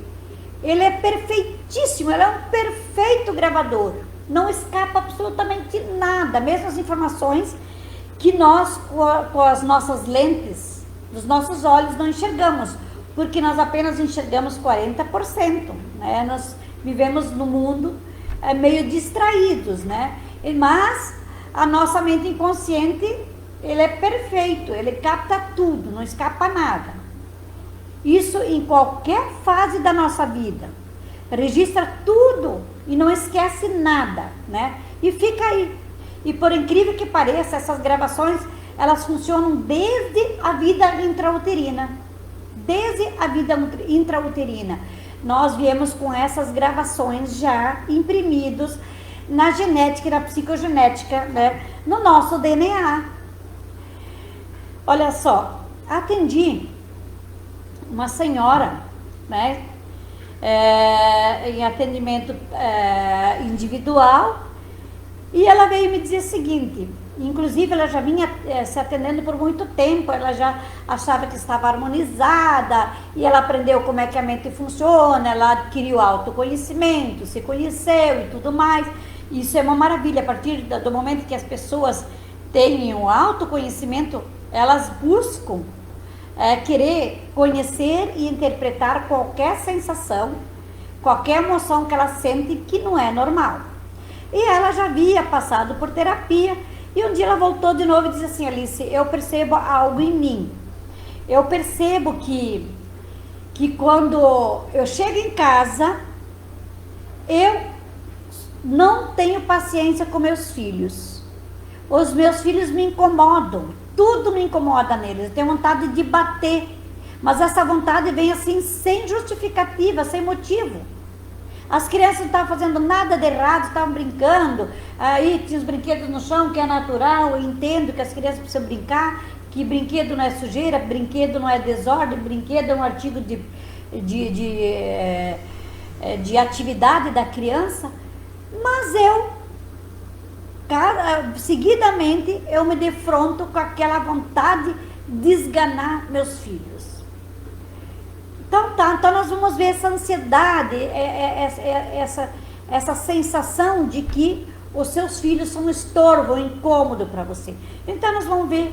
ele é perfeitíssimo, ele é um perfeito gravador. Não escapa absolutamente nada, mesmo as informações que nós, com as nossas lentes Dos nossos olhos não enxergamos, porque nós apenas enxergamos 40%, né? Nós vivemos no mundo meio distraídos, né? Mas a nossa mente inconsciente, ele é perfeito, ele capta tudo, não escapa nada. Isso em qualquer fase da nossa vida. Registra tudo e não esquece nada, né? E fica aí. E por incrível que pareça, essas gravações, elas funcionam desde a vida intrauterina. Desde a vida intrauterina. Nós viemos com essas gravações já imprimidos na genética e na psicogenética, né? No nosso DNA. Olha só, atendi uma senhora, né? Em atendimento individual, e ela veio me dizer o seguinte, inclusive ela já vinha se atendendo por muito tempo, ela já achava que estava harmonizada, e ela aprendeu como é que a mente funciona, ela adquiriu autoconhecimento, se conheceu e tudo mais. Isso é uma maravilha. A partir do momento que as pessoas têm o autoconhecimento, elas buscam querer conhecer e interpretar qualquer sensação, qualquer emoção que ela sente que não é normal. E ela já havia passado por terapia, e um dia ela voltou de novo e disse assim: Alice, eu percebo algo em mim. Eu percebo que quando eu chego em casa, eu não tenho paciência com meus filhos. Os meus filhos me incomodam. Tudo me incomoda neles. Eu tenho vontade de bater. Mas essa vontade vem assim, sem justificativa, sem motivo. As crianças não estavam fazendo nada de errado, estavam brincando. Aí tinha os brinquedos no chão, que é natural. Eu entendo que as crianças precisam brincar, que brinquedo não é sujeira, brinquedo não é desordem, brinquedo é um artigo de atividade da criança. Mas seguidamente eu me defronto com aquela vontade de esganar meus filhos. Então nós vamos ver essa ansiedade, essa sensação de que os seus filhos são um estorvo, um incômodo para você. Então nós vamos ver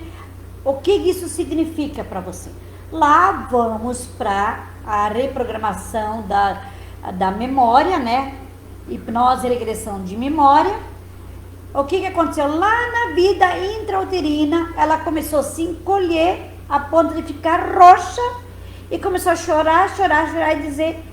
o que isso significa para você. Lá vamos para a reprogramação da memória, né? Hipnose e regressão de memória. O que aconteceu? Lá na vida intrauterina, ela começou a se encolher a ponto de ficar roxa e começou a chorar e dizer: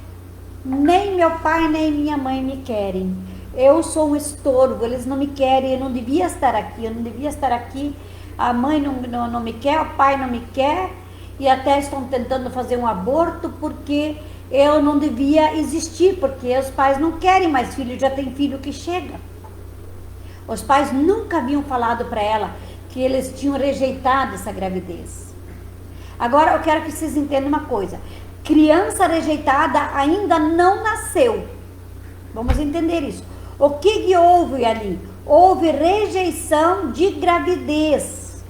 nem meu pai nem minha mãe me querem. Eu sou um estorvo, eles não me querem, eu não devia estar aqui, a mãe não me quer, o pai não me quer, e até estão tentando fazer um aborto porque eu não devia existir, porque os pais não querem mais filho, já tem filho que chega. Os pais nunca haviam falado para ela que eles tinham rejeitado essa gravidez. Agora eu quero que vocês entendam uma coisa: criança rejeitada ainda não nasceu. Vamos entender isso. O que houve ali? Houve rejeição de gravidez,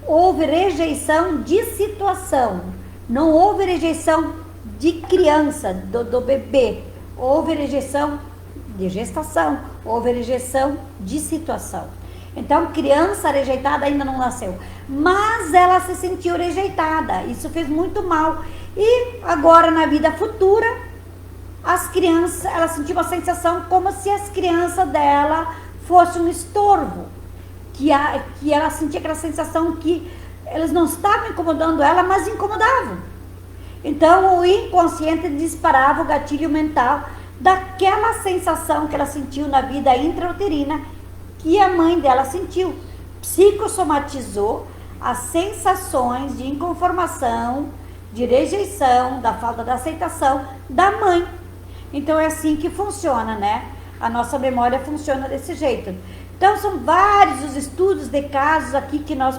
houve rejeição de situação, não houve rejeição de criança, do bebê. Houve rejeição de gestação, houve rejeição de situação. Então, criança rejeitada ainda não nasceu, mas ela se sentiu rejeitada, isso fez muito mal. E agora, na vida futura, as crianças, ela sentiu uma sensação como se as crianças dela fossem um estorvo, que ela sentia aquela sensação que eles não estavam incomodando ela, mas incomodavam. Então o inconsciente disparava o gatilho mental daquela sensação que ela sentiu na vida intrauterina, que a mãe dela sentiu. Psicossomatizou as sensações de inconformação, de rejeição, da falta de aceitação da mãe. Então é assim que funciona, né? A nossa memória funciona desse jeito. Então são vários os estudos de casos aqui que nós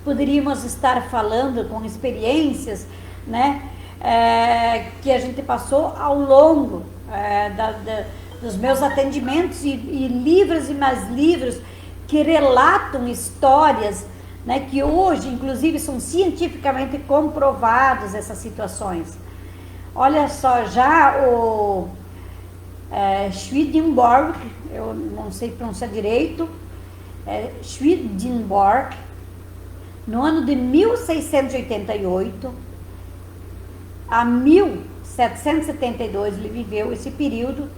poderíamos estar falando com experiências, né? Que a gente passou ao longo dos meus atendimentos, e livros e mais livros que relatam histórias, né, que hoje inclusive são cientificamente comprovados essas situações. Olha só, já o Swedenborg, eu não sei pronunciar direito, Swedenborg, no ano de 1688 a 1772, ele viveu esse período.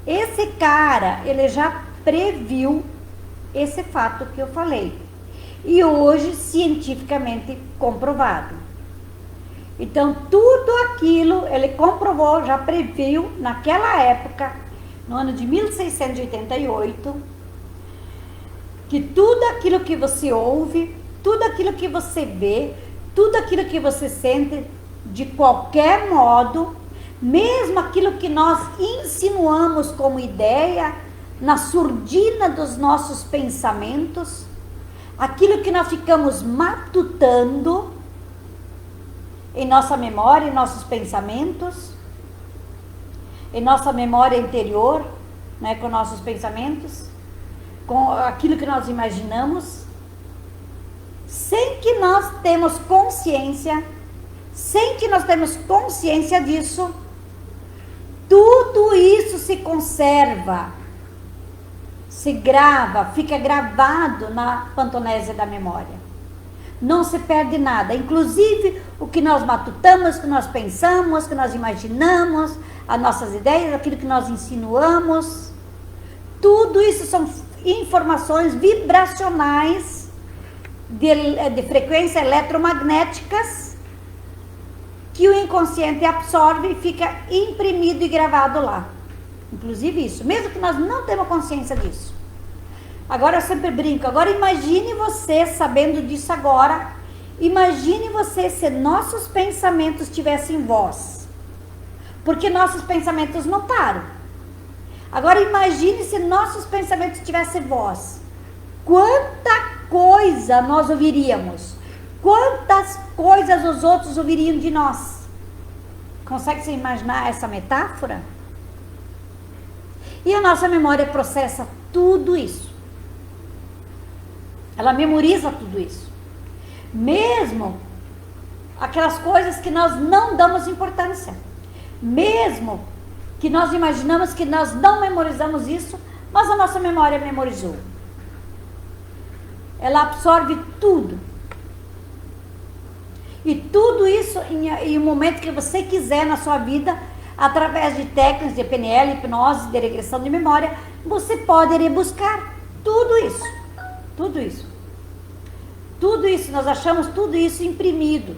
Esse cara, ele já previu esse fato que eu falei. E hoje, cientificamente comprovado. Então, tudo aquilo, ele comprovou, já previu, naquela época, no ano de 1688, que tudo aquilo que você ouve, tudo aquilo que você vê, tudo aquilo que você sente, de qualquer modo, mesmo aquilo que nós insinuamos como ideia, na surdina dos nossos pensamentos, aquilo que nós ficamos matutando em nossa memória, em nossos pensamentos, em nossa memória interior, né, com nossos pensamentos, com aquilo que nós imaginamos, sem que nós temos consciência, disso, tudo isso se conserva, se grava, fica gravado na pantonésia da memória. Não se perde nada, inclusive o que nós matutamos, o que nós pensamos, o que nós imaginamos, as nossas ideias, aquilo que nós insinuamos, tudo isso são informações vibracionais de frequência eletromagnéticas que o inconsciente absorve e fica imprimido e gravado lá. Inclusive isso, mesmo que nós não temos consciência disso. Agora eu sempre brinco, agora imagine você sabendo disso agora, imagine você se nossos pensamentos tivessem voz, porque nossos pensamentos não param. Agora imagine se nossos pensamentos tivessem voz, quanta coisa nós ouviríamos, quantas coisas os outros ouviriam de nós. Consegue se imaginar essa metáfora? E a nossa memória processa tudo isso. Ela memoriza tudo isso. Mesmo aquelas coisas que nós não damos importância. Mesmo que nós imaginamos que nós não memorizamos isso, mas a nossa memória memorizou. Ela absorve tudo. E tudo isso em um momento que você quiser na sua vida, através de técnicas de PNL, hipnose, de regressão de memória, você pode ir buscar tudo isso. Tudo isso. Tudo isso, nós achamos tudo isso imprimido.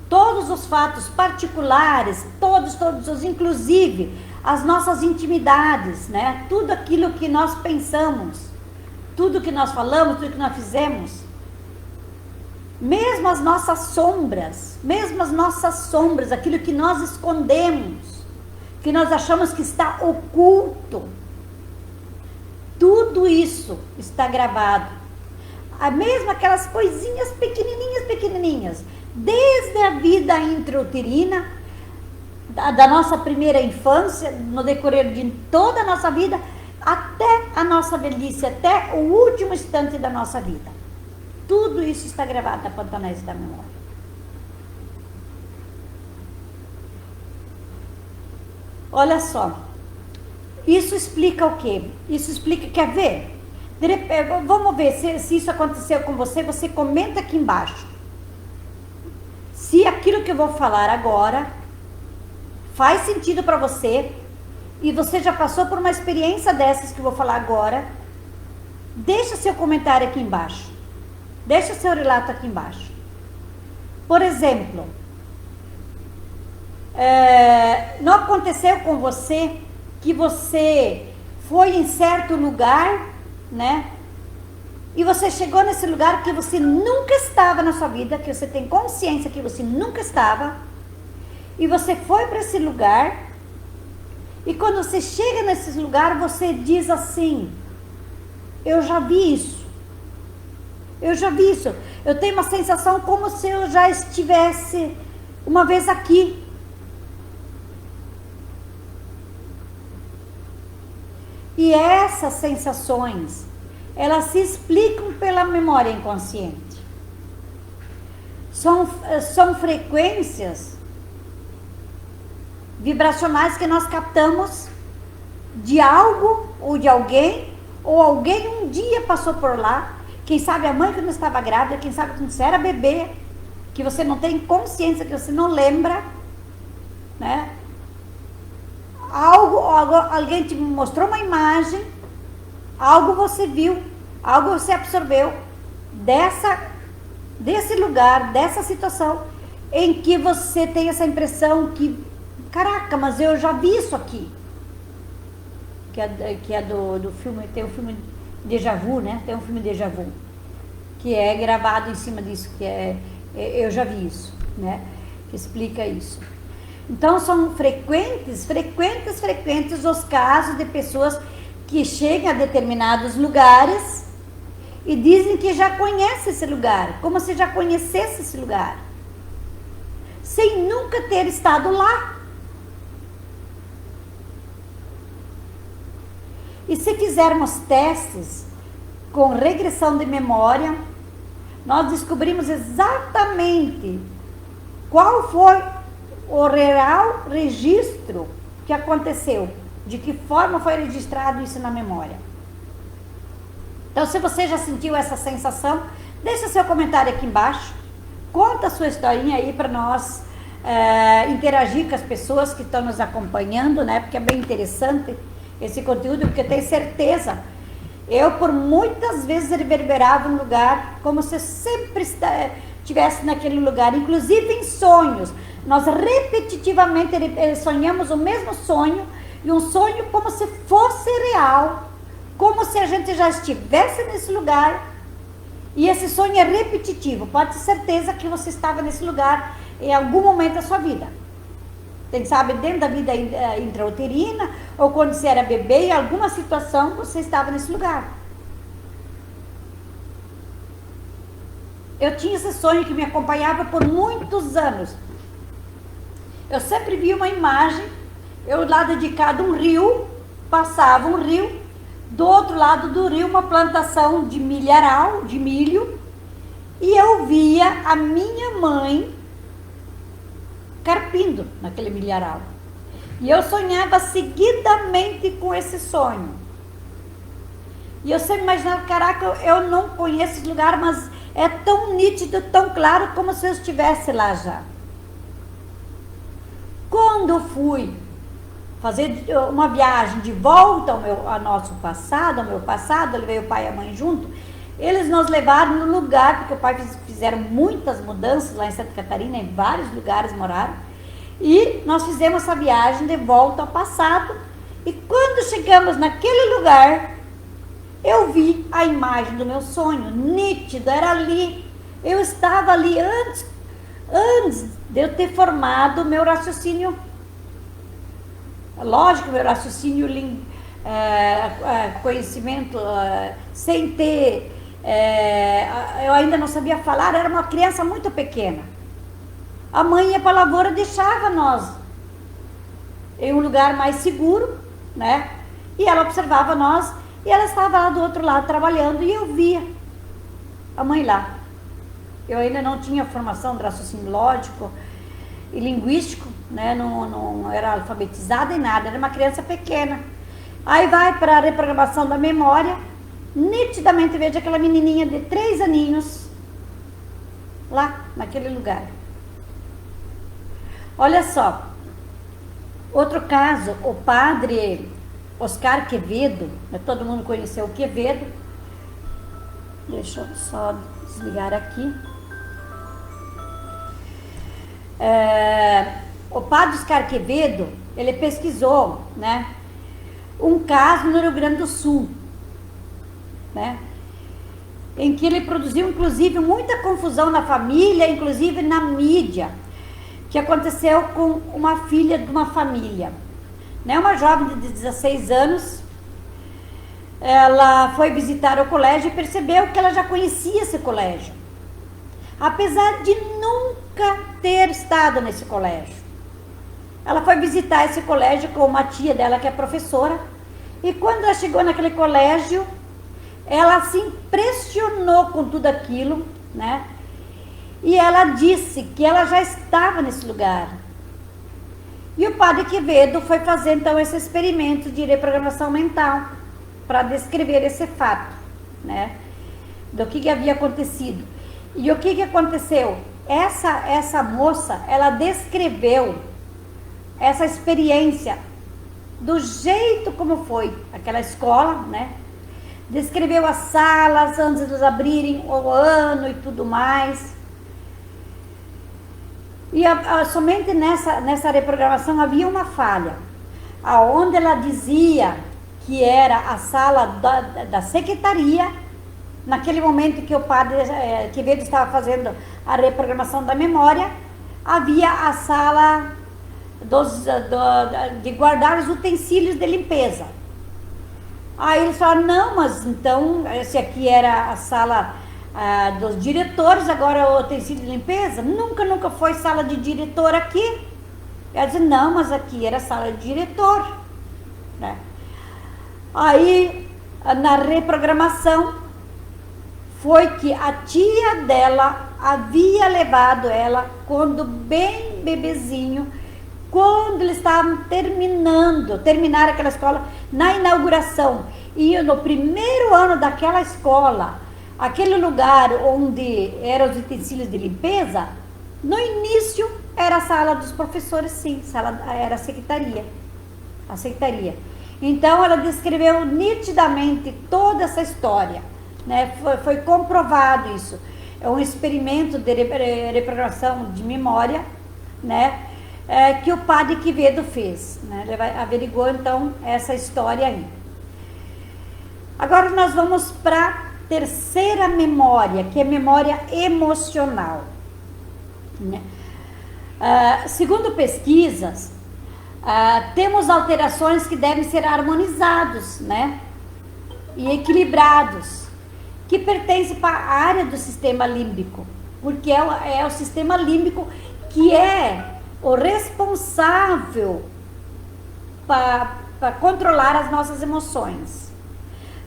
Todos os fatos particulares, todos, inclusive as nossas intimidades, né? Tudo aquilo que nós pensamos, tudo que nós falamos, tudo que nós fizemos. Mesmo as nossas sombras, aquilo que nós escondemos, que nós achamos que está oculto, tudo isso está gravado. Mesmo aquelas coisinhas pequenininhas, desde a vida intrauterina, da nossa primeira infância, no decorrer de toda a nossa vida, até a nossa velhice, até o último instante da nossa vida. Tudo isso está gravado na pantonésia da memória. Olha só. Isso explica o quê? Isso explica, quer ver? Vamos ver se isso aconteceu com você, você comenta aqui embaixo. Se aquilo que eu vou falar agora faz sentido para você, e você já passou por uma experiência dessas que eu vou falar agora, deixa seu comentário aqui embaixo. Deixa seu relato aqui embaixo. Por exemplo, não aconteceu com você que você foi em certo lugar, né? E você chegou nesse lugar que você nunca estava na sua vida, que você tem consciência que você nunca estava, e você foi para esse lugar, e quando você chega nesse lugar, você diz assim: eu já vi isso. Eu tenho uma sensação como se eu já estivesse uma vez aqui. E essas sensações, elas se explicam pela memória inconsciente. São frequências vibracionais que nós captamos de algo ou de alguém ou alguém um dia passou por lá, quem sabe a mãe quando estava grávida, quem sabe quando você era bebê, que você não tem consciência, que você não lembra, né? Alguém te mostrou uma imagem, algo você viu, algo você absorveu desse lugar, dessa situação, em que você tem essa impressão que, caraca, mas eu já vi isso aqui. Que é do filme, tem o filme Déjà Vu, né? Tem um filme Déjà Vu, que é gravado em cima disso, eu já vi isso, né? Que explica isso. Então, são frequentes os casos de pessoas que chegam a determinados lugares e dizem que já conhece esse lugar, como se já conhecesse esse lugar, sem nunca ter estado lá. E se fizermos testes com regressão de memória, nós descobrimos exatamente qual foi o real registro que aconteceu, de que forma foi registrado isso na memória. Então, se você já sentiu essa sensação, deixa seu comentário aqui embaixo, conta a sua historinha aí para nós interagir com as pessoas que estão nos acompanhando, né? Porque é bem interessante esse conteúdo, porque eu tenho certeza, eu por muitas vezes reverberava um lugar como se eu sempre estivesse naquele lugar, inclusive em sonhos. Nós repetitivamente sonhamos o mesmo sonho, e um sonho como se fosse real, como se a gente já estivesse nesse lugar, e esse sonho é repetitivo. Pode ter certeza que você estava nesse lugar em algum momento da sua vida. Quem sabe dentro da vida intrauterina, ou quando você era bebê, em alguma situação você estava nesse lugar. Eu tinha esse sonho que me acompanhava por muitos anos. Eu sempre vi uma imagem, eu lá dedicado a um rio, passava um rio, do outro lado do rio uma plantação de milharal, de milho, e eu via a minha mãe carpindo naquele milharal. E eu sonhava seguidamente com esse sonho. E eu sempre imaginava, caraca, eu não conheço esse lugar, mas é tão nítido, tão claro, como se eu estivesse lá já. Quando eu fui fazer uma viagem de volta ao nosso passado, ao meu passado, eu levei o pai e a mãe junto, eles nos levaram no lugar, porque o pai fizeram muitas mudanças lá em Santa Catarina, em vários lugares moraram, e nós fizemos essa viagem de volta ao passado, e quando chegamos naquele lugar, eu vi a imagem do meu sonho, nítida, era ali, eu estava ali antes de eu ter formado o meu raciocínio. Lógico, meu raciocínio, conhecimento, sem ter, eu ainda não sabia falar, era uma criança muito pequena. A mãe ia para a lavoura, deixava nós em um lugar mais seguro, né? E ela observava nós, e ela estava lá do outro lado trabalhando, e eu via a mãe lá. Eu ainda não tinha formação de raciocínio lógico e linguístico, né? Não era alfabetizada em nada, era uma criança pequena. Aí vai para a reprogramação da memória, nitidamente vejo aquela menininha de 3 aninhos lá naquele lugar. Olha só, outro caso, o padre Oscar Quevedo, todo mundo conheceu o Quevedo. Deixa eu só desligar aqui. O padre Oscar Quevedo, ele pesquisou, né, um caso no Rio Grande do Sul, né, em que ele produziu, inclusive, muita confusão na família, inclusive na mídia, que aconteceu com uma filha de uma família, né, uma jovem de 16 anos. Ela foi visitar o colégio e percebeu que ela já conhecia esse colégio, apesar de nunca ter estado nesse colégio. Ela foi visitar esse colégio com uma tia dela que é professora, e quando ela chegou naquele colégio, ela se impressionou com tudo aquilo, né? E ela disse que ela já estava nesse lugar. E o padre Quevedo foi fazer então esse experimento de reprogramação mental, para descrever esse fato, né? Do que havia acontecido. E o que aconteceu? Essa moça, ela descreveu essa experiência do jeito como foi aquela escola, né? Descreveu as salas antes de eles abrirem o ano e tudo mais. E somente nessa reprogramação havia uma falha, aonde ela dizia que era a sala da secretaria, naquele momento que o padre Quevedo estava fazendo a reprogramação da memória, havia a sala de guardar os utensílios de limpeza. Aí eles falaram, não, mas então, esse aqui era a sala dos diretores, agora o utensílio de limpeza? Nunca foi sala de diretor aqui. Ela disse, não, mas aqui era sala de diretor, né? Aí, na reprogramação, foi que a tia dela havia levado ela, quando bem bebezinho, quando eles estavam terminaram aquela escola, na inauguração, e no primeiro ano daquela escola, aquele lugar onde eram os utensílios de limpeza, no início era a sala dos professores, sim, era a secretaria. Então ela descreveu nitidamente toda essa história, né? Foi comprovado isso. É um experimento de reprogramação de memória, né? Que o padre Quevedo fez, né? Ele averiguou então essa história aí. Agora nós vamos para a terceira memória, que é memória emocional, né? Segundo pesquisas, temos alterações que devem ser harmonizados, né? E equilibrados, que pertencem para a área do sistema límbico, porque é o sistema límbico que é o responsável para controlar as nossas emoções.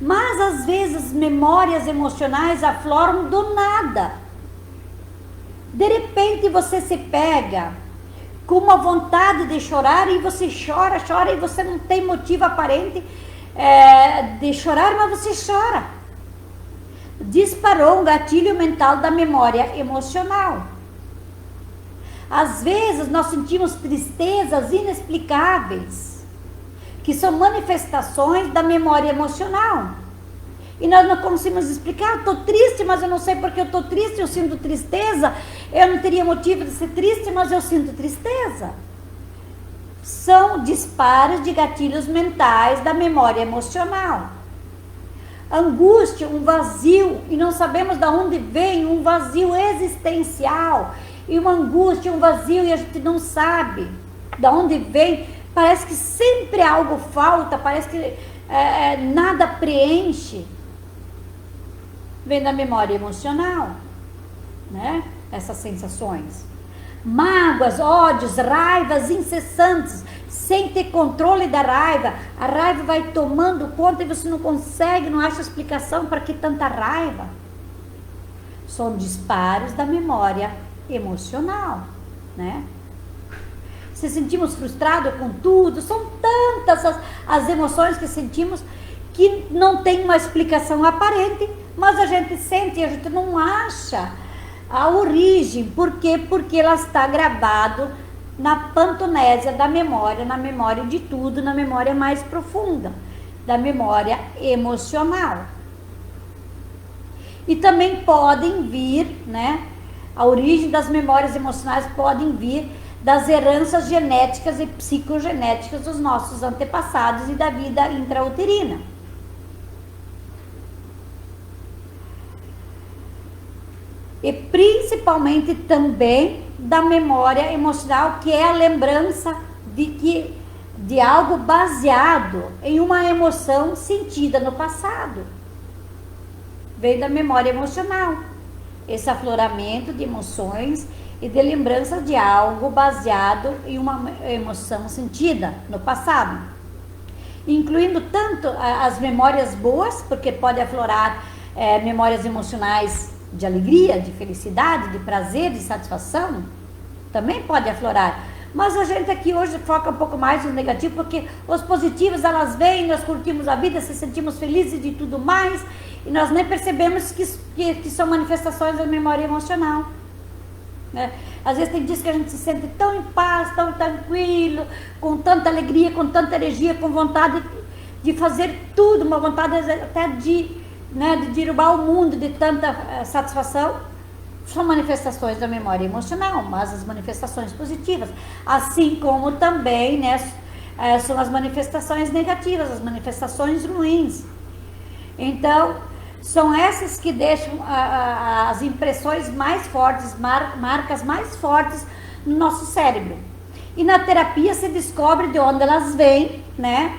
Mas às vezes memórias emocionais afloram do nada. De repente você se pega com uma vontade de chorar e você chora e você não tem motivo aparente de chorar, mas você chora. Disparou um gatilho mental da memória emocional. Às vezes nós sentimos tristezas inexplicáveis, que são manifestações da memória emocional. E nós não conseguimos explicar, eu estou triste, mas eu não sei porque eu estou triste, eu sinto tristeza, eu não teria motivo de ser triste, mas eu sinto tristeza. São disparos de gatilhos mentais da memória emocional. Angústia, um vazio, e não sabemos de onde vem, um vazio existencial, e uma angústia, um vazio, e a gente não sabe de onde vem, parece que sempre algo falta, parece que nada preenche. Vem da memória emocional, né? Essas sensações. Mágoas, ódios, raivas incessantes, sem ter controle da raiva. A raiva vai tomando conta e você não consegue, não acha explicação para que tanta raiva. São disparos da memória emocional, né? Se sentimos frustrados com tudo, são tantas as emoções que sentimos que não tem uma explicação aparente, mas a gente sente e a gente não acha a origem. Por quê? Porque ela está gravado na pantonésia da memória, na memória de tudo, na memória mais profunda, da memória emocional. E também podem vir, né? A origem das memórias emocionais podem vir das heranças genéticas e psicogenéticas dos nossos antepassados e da vida intrauterina. E principalmente também da memória emocional, que é a lembrança de algo baseado em uma emoção sentida no passado. Vem da memória emocional. Esse afloramento de emoções e de lembrança de algo baseado em uma emoção sentida no passado. Incluindo tanto as memórias boas, porque pode aflorar memórias emocionais de alegria, de felicidade, de prazer, de satisfação, também pode aflorar, Mas a gente aqui hoje foca um pouco mais no negativo, porque os positivos, elas vêm, nós curtimos a vida, se sentimos felizes de tudo mais, e nós nem percebemos que são manifestações da memória emocional, né? Às vezes tem dias que a gente se sente tão em paz, tão tranquilo, com tanta alegria, com tanta energia, com vontade de fazer tudo, uma vontade até de derrubar o mundo de tanta satisfação. São manifestações da memória emocional, mas as manifestações positivas, assim como também, né, são as manifestações negativas, as manifestações ruins. Então, são essas que deixam as impressões mais fortes, marcas mais fortes no nosso cérebro. E na terapia se descobre de onde elas vêm, né?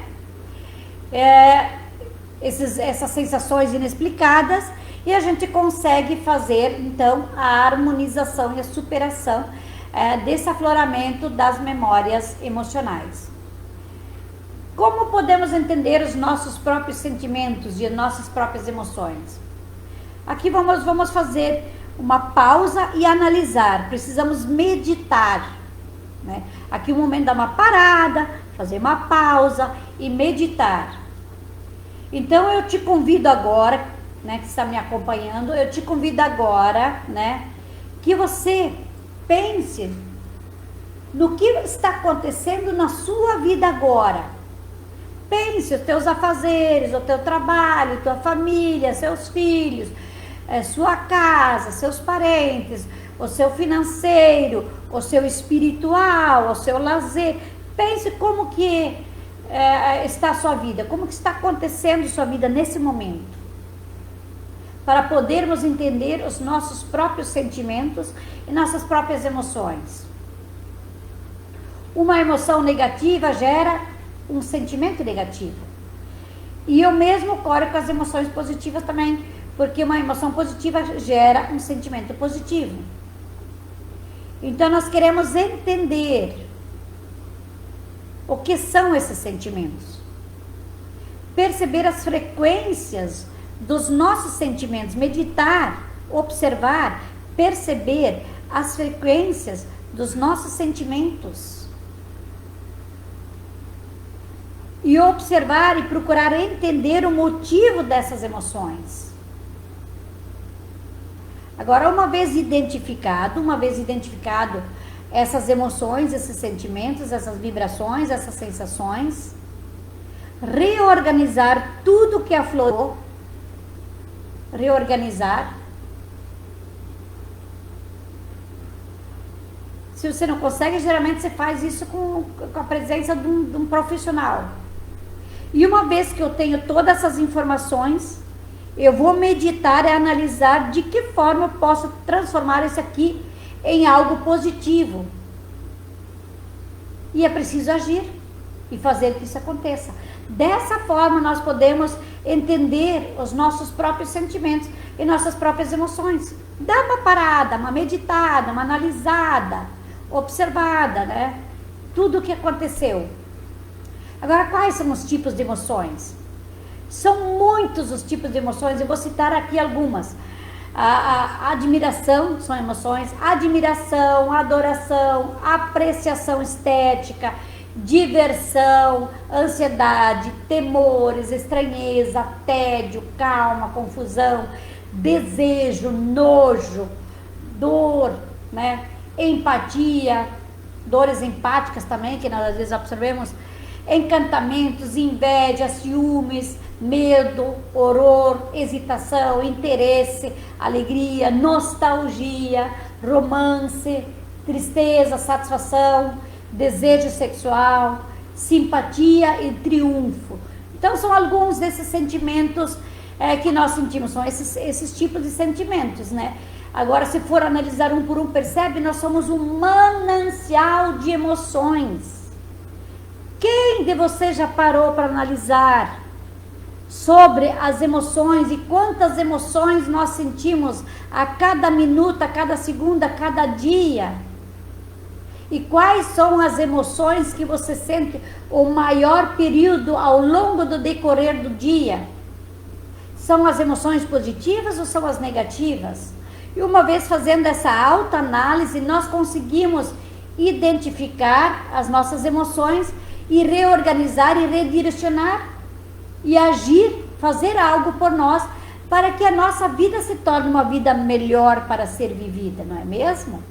Essas sensações inexplicadas, e a gente consegue fazer, então, a harmonização e a superação desse afloramento das memórias emocionais. Como podemos entender os nossos próprios sentimentos e as nossas próprias emoções? Aqui vamos fazer uma pausa e analisar. Precisamos meditar, né? Aqui o momento dá uma parada, fazer uma pausa e meditar. Então eu te convido agora, né, que está me acompanhando, eu te convido agora, né, que você pense no que está acontecendo na sua vida agora. Pense os teus afazeres, o teu trabalho, tua família, seus filhos, sua casa, seus parentes, o seu financeiro, o seu espiritual, o seu lazer. Pense como que está a sua vida, como que está acontecendo a sua vida nesse momento, para podermos entender os nossos próprios sentimentos e nossas próprias emoções. Uma emoção negativa gera um sentimento negativo. E eu mesmo corro com as emoções positivas também, porque uma emoção positiva gera um sentimento positivo. Então nós queremos entender o que são esses sentimentos. Perceber as frequências dos nossos sentimentos, meditar, observar, perceber as frequências dos nossos sentimentos. E observar e procurar entender o motivo dessas emoções. Agora, uma vez identificado essas emoções, esses sentimentos, essas vibrações, essas sensações, reorganizar tudo que aflorou, reorganizar. Se você não consegue, geralmente você faz isso com a presença de um profissional. E uma vez que eu tenho todas essas informações, eu vou meditar e analisar de que forma eu posso transformar isso aqui em algo positivo. E é preciso agir e fazer que isso aconteça. Dessa forma nós podemos entender os nossos próprios sentimentos e nossas próprias emoções. Dá uma parada, uma meditada, uma analisada, observada, né? Tudo o que aconteceu. Agora, quais são os tipos de emoções? São muitos os tipos de emoções, eu vou citar aqui algumas. A admiração, são emoções, admiração, adoração, apreciação estética, diversão, ansiedade, temores, estranheza, tédio, calma, confusão, desejo, nojo, dor, né? Empatia, dores empáticas também, que nós às vezes observamos, encantamentos, inveja, ciúmes, medo, horror, hesitação, interesse, alegria, nostalgia, romance, tristeza, satisfação, desejo sexual, simpatia e triunfo. Então são alguns desses sentimentos que nós sentimos, são esses tipos de sentimentos, né? Agora, se for analisar um por um, percebe, nós somos um manancial de emoções. Quem de vocês já parou para analisar sobre as emoções e quantas emoções nós sentimos a cada minuto, a cada segundo, a cada dia? E quais são as emoções que você sente o maior período ao longo do decorrer do dia? São as emoções positivas ou são as negativas? E uma vez fazendo essa autoanálise, nós conseguimos identificar as nossas emoções e reorganizar e redirecionar e agir, fazer algo por nós para que a nossa vida se torne uma vida melhor para ser vivida, não é mesmo?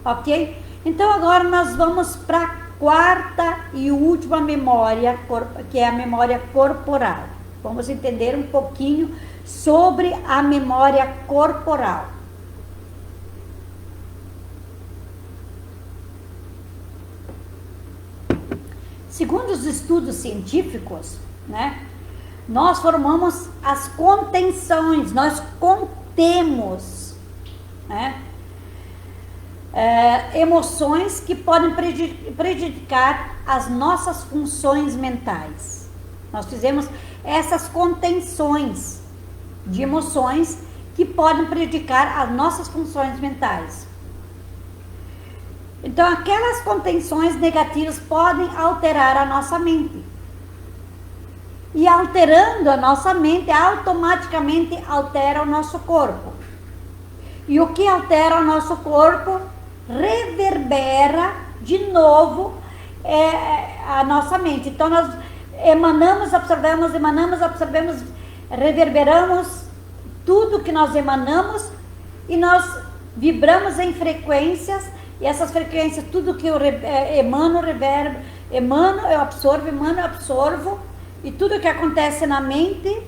Ok? Então agora nós vamos para a quarta e última memória, que é a memória corporal. Vamos entender um pouquinho sobre a memória corporal. Segundo os estudos científicos, né, nós formamos as contenções, nós contemos, né, emoções que podem prejudicar as nossas funções mentais. Nós fizemos essas contenções de emoções que podem prejudicar as nossas funções mentais. Então, aquelas contenções negativas podem alterar a nossa mente. E alterando a nossa mente, automaticamente altera o nosso corpo. E o que altera o nosso corpo reverbera de novo a nossa mente. Então, nós emanamos, absorvemos, reverberamos tudo que nós emanamos e nós vibramos em frequências. E essas frequências, tudo que eu emano, reverbo, eu absorvo, e tudo que acontece na mente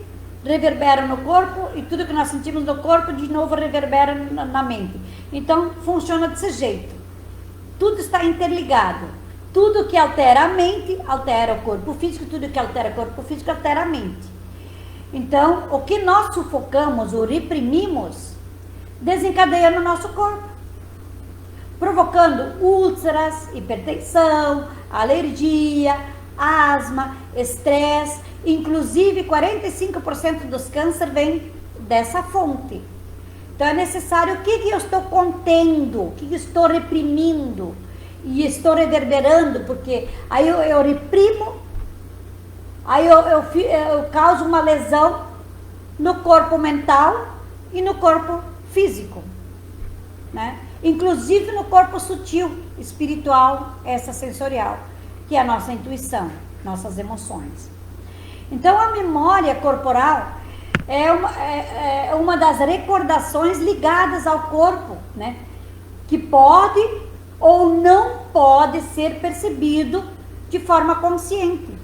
reverbera no corpo, e tudo que nós sentimos no corpo, de novo reverbera na mente. Então, funciona desse jeito. Tudo está interligado. Tudo que altera a mente, altera o corpo físico, tudo que altera o corpo físico, altera a mente. Então, o que nós sufocamos ou reprimimos, desencadeia no nosso corpo, provocando úlceras, hipertensão, alergia, asma, estresse. Inclusive 45% dos cânceres vem dessa fonte. Então é necessário, o que eu estou contendo, o que eu estou reprimindo e estou reverberando, porque aí eu reprimo, aí eu causo uma lesão no corpo mental e no corpo físico, né? Inclusive no corpo sutil, espiritual, essa sensorial, que é a nossa intuição, nossas emoções. Então, a memória corporal é uma das recordações ligadas ao corpo, né? Que pode ou não pode ser percebido de forma consciente,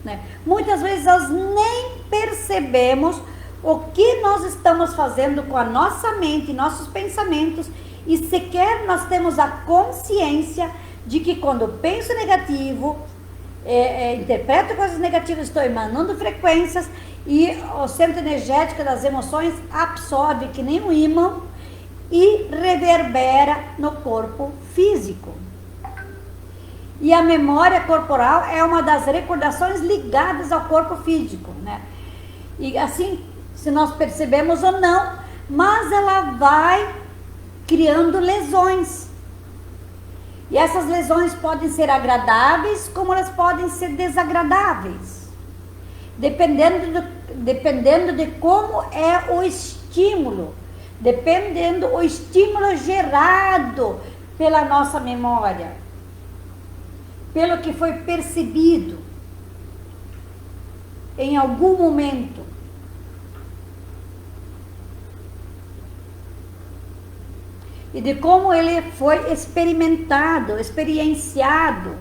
né? Muitas vezes nós nem percebemos o que nós estamos fazendo com a nossa mente, nossos pensamentos, e sequer nós temos a consciência de que quando eu penso negativo, interpreto coisas negativas, estou emanando frequências, e o centro energético das emoções absorve que nem um ímã e reverbera no corpo físico. E a memória corporal é uma das recordações ligadas ao corpo físico, né? E assim, se nós percebemos ou não, mas ela vai criando lesões. E essas lesões podem ser agradáveis, como elas podem ser desagradáveis, dependendo de como é o estímulo, dependendo o estímulo gerado pela nossa memória, pelo que foi percebido em algum momento. E de como ele foi experimentado, experienciado.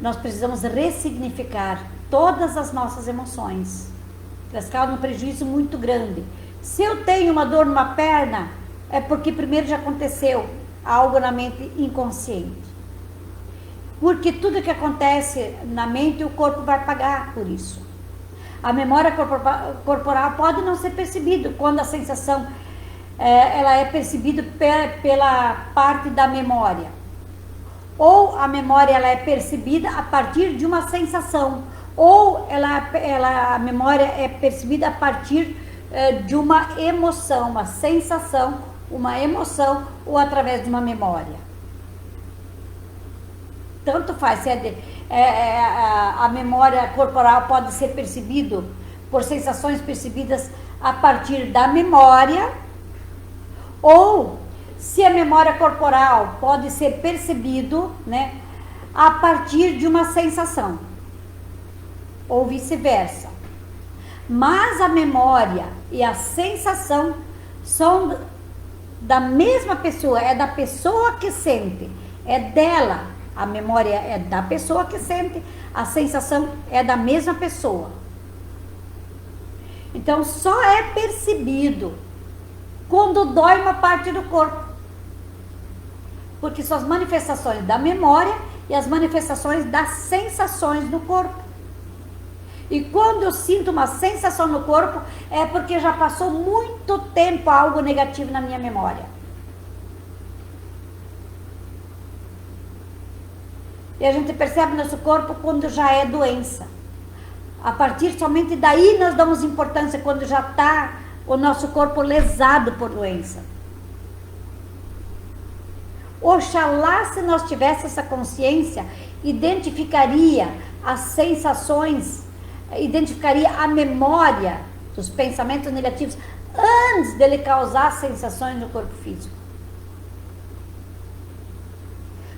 Nós precisamos ressignificar todas as nossas emoções. Elas causam um prejuízo muito grande. Se eu tenho uma dor numa perna, é porque primeiro já aconteceu algo na mente inconsciente. Porque tudo que acontece na mente, o corpo vai pagar por isso. A memória corporal pode não ser percebida quando a sensação ela é percebida pela parte da memória. Ou a memória ela é percebida a partir de uma sensação. Ou a memória é percebida a partir de uma emoção, uma sensação, uma emoção ou através de uma memória. Tanto faz, a memória corporal pode ser percebido por sensações percebidas a partir da memória, ou se a memória corporal pode ser percebido, né, a partir de uma sensação, ou vice-versa. Mas a memória e a sensação são da mesma pessoa, é da pessoa que sente, é dela. A memória é da pessoa que sente, a sensação é da mesma pessoa. Então, só é percebido quando dói uma parte do corpo, porque são as manifestações da memória e as manifestações das sensações do corpo. E quando eu sinto uma sensação no corpo, é porque já passou muito tempo algo negativo na minha memória. E a gente percebe nosso corpo quando já é doença. A partir somente daí nós damos importância quando já está o nosso corpo lesado por doença. Oxalá, se nós tivéssemos essa consciência, identificaria as sensações, identificaria a memória dos pensamentos negativos antes dele causar sensações no corpo físico.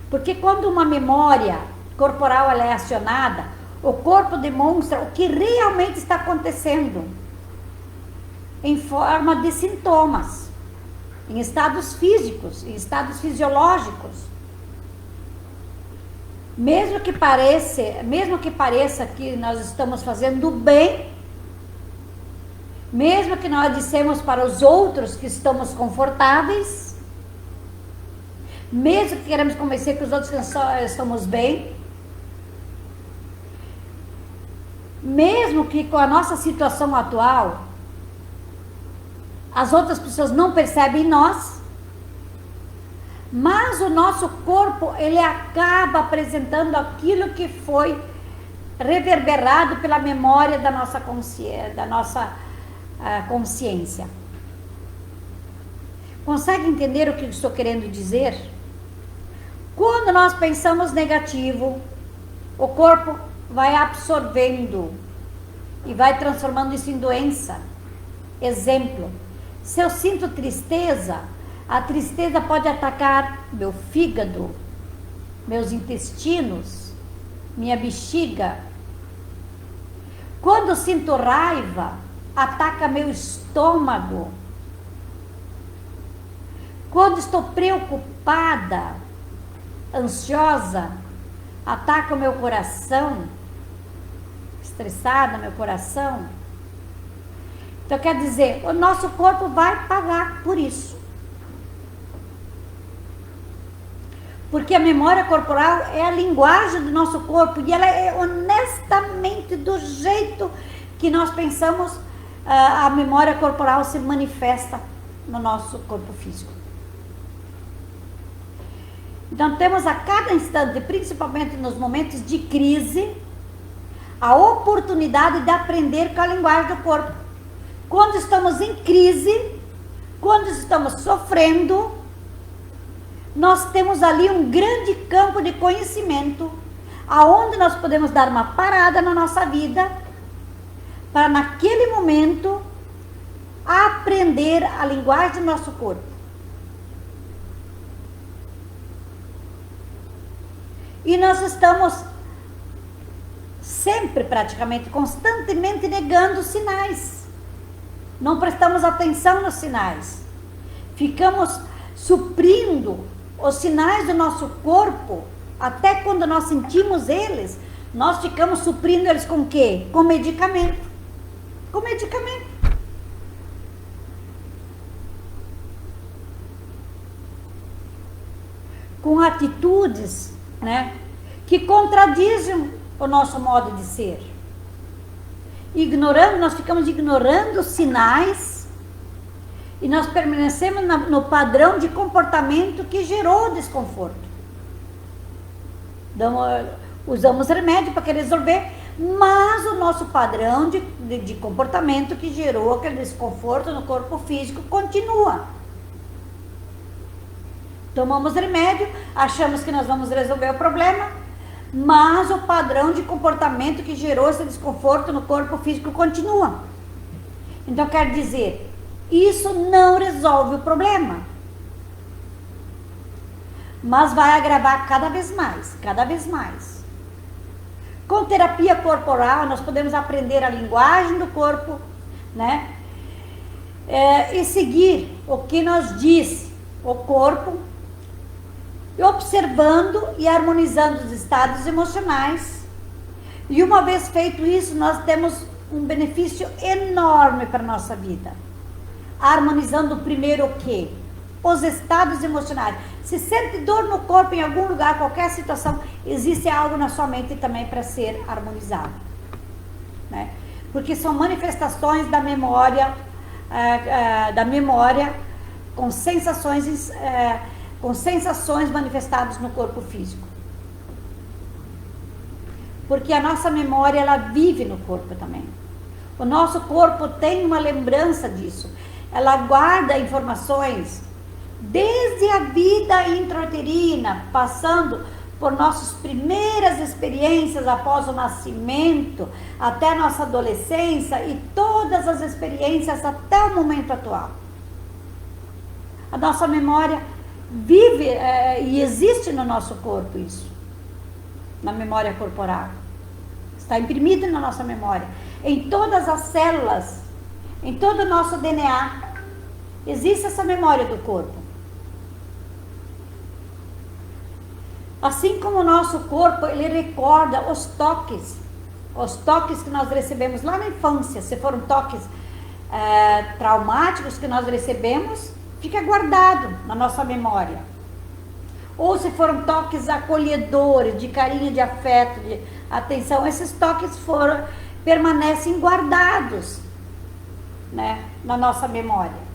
Porque quando uma memória corporal ela é acionada, o corpo demonstra o que realmente está acontecendo em forma de sintomas, em estados físicos, em estados fisiológicos. Mesmo que pareça que nós estamos fazendo bem, mesmo que nós dissemos para os outros que estamos confortáveis, mesmo que queremos convencer que os outros que estamos bem, mesmo que com a nossa situação atual, as outras pessoas não percebem nós, mas o nosso corpo, ele acaba apresentando aquilo que foi reverberado pela memória da nossa consciência. Consegue entender o que eu estou querendo dizer? Quando nós pensamos negativo, o corpo vai absorvendo e vai transformando isso em doença. Exemplo, se eu sinto tristeza, a tristeza pode atacar meu fígado, meus intestinos, minha bexiga. Quando eu sinto raiva, ataca meu estômago. Quando estou preocupada, ansiosa, ataca o meu coração, estressada, meu coração. Então quer dizer, o nosso corpo vai pagar por isso. Porque a memória corporal é a linguagem do nosso corpo e ela é honestamente do jeito que nós pensamos, a memória corporal se manifesta no nosso corpo físico. Então temos a cada instante, principalmente nos momentos de crise, a oportunidade de aprender com a linguagem do corpo. Quando estamos em crise, quando estamos sofrendo, nós temos ali um grande campo de conhecimento, aonde nós podemos dar uma parada na nossa vida, para naquele momento aprender a linguagem do nosso corpo. E nós estamos sempre, praticamente, constantemente negando os sinais. Não prestamos atenção nos sinais. Ficamos suprindo os sinais do nosso corpo, até quando nós sentimos eles, nós ficamos suprindo eles com o quê? Com medicamento. Com medicamento. Com atitudes, né, que contradizem o nosso modo de ser. Nós ficamos ignorando os sinais e nós permanecemos no padrão de comportamento que gerou o desconforto. Usamos remédio para querer resolver, mas o nosso padrão de comportamento que gerou aquele desconforto no corpo físico continua. Tomamos remédio, achamos que nós vamos resolver o problema, mas o padrão de comportamento que gerou esse desconforto no corpo físico continua. Então, quer dizer, isso não resolve o problema, mas vai agravar cada vez mais, cada vez mais. Com terapia corporal, nós podemos aprender a linguagem do corpo, né? E seguir o que nos diz o corpo, observando e harmonizando os estados emocionais. E uma vez feito isso, nós temos um benefício enorme para a nossa vida. Harmonizando primeiro o quê? Os estados emocionais. Se sente dor no corpo em algum lugar, qualquer situação, existe algo na sua mente também para ser harmonizado, né? Porque são manifestações da memória, com sensações manifestadas no corpo físico. Porque a nossa memória, ela vive no corpo também. O nosso corpo tem uma lembrança disso. Ela guarda informações desde a vida intrauterina, passando por nossas primeiras experiências após o nascimento, até a nossa adolescência e todas as experiências até o momento atual. A nossa memória vive e existe no nosso corpo isso, na memória corporal. Está imprimido na nossa memória, em todas as células, em todo o nosso DNA, existe essa memória do corpo. Assim como o nosso corpo, ele recorda os toques que nós recebemos lá na infância. Se foram toques traumáticos que nós recebemos, fica guardado na nossa memória. Ou se foram toques acolhedores, de carinho, de afeto, de atenção, esses toques permanecem guardados, né, na nossa memória.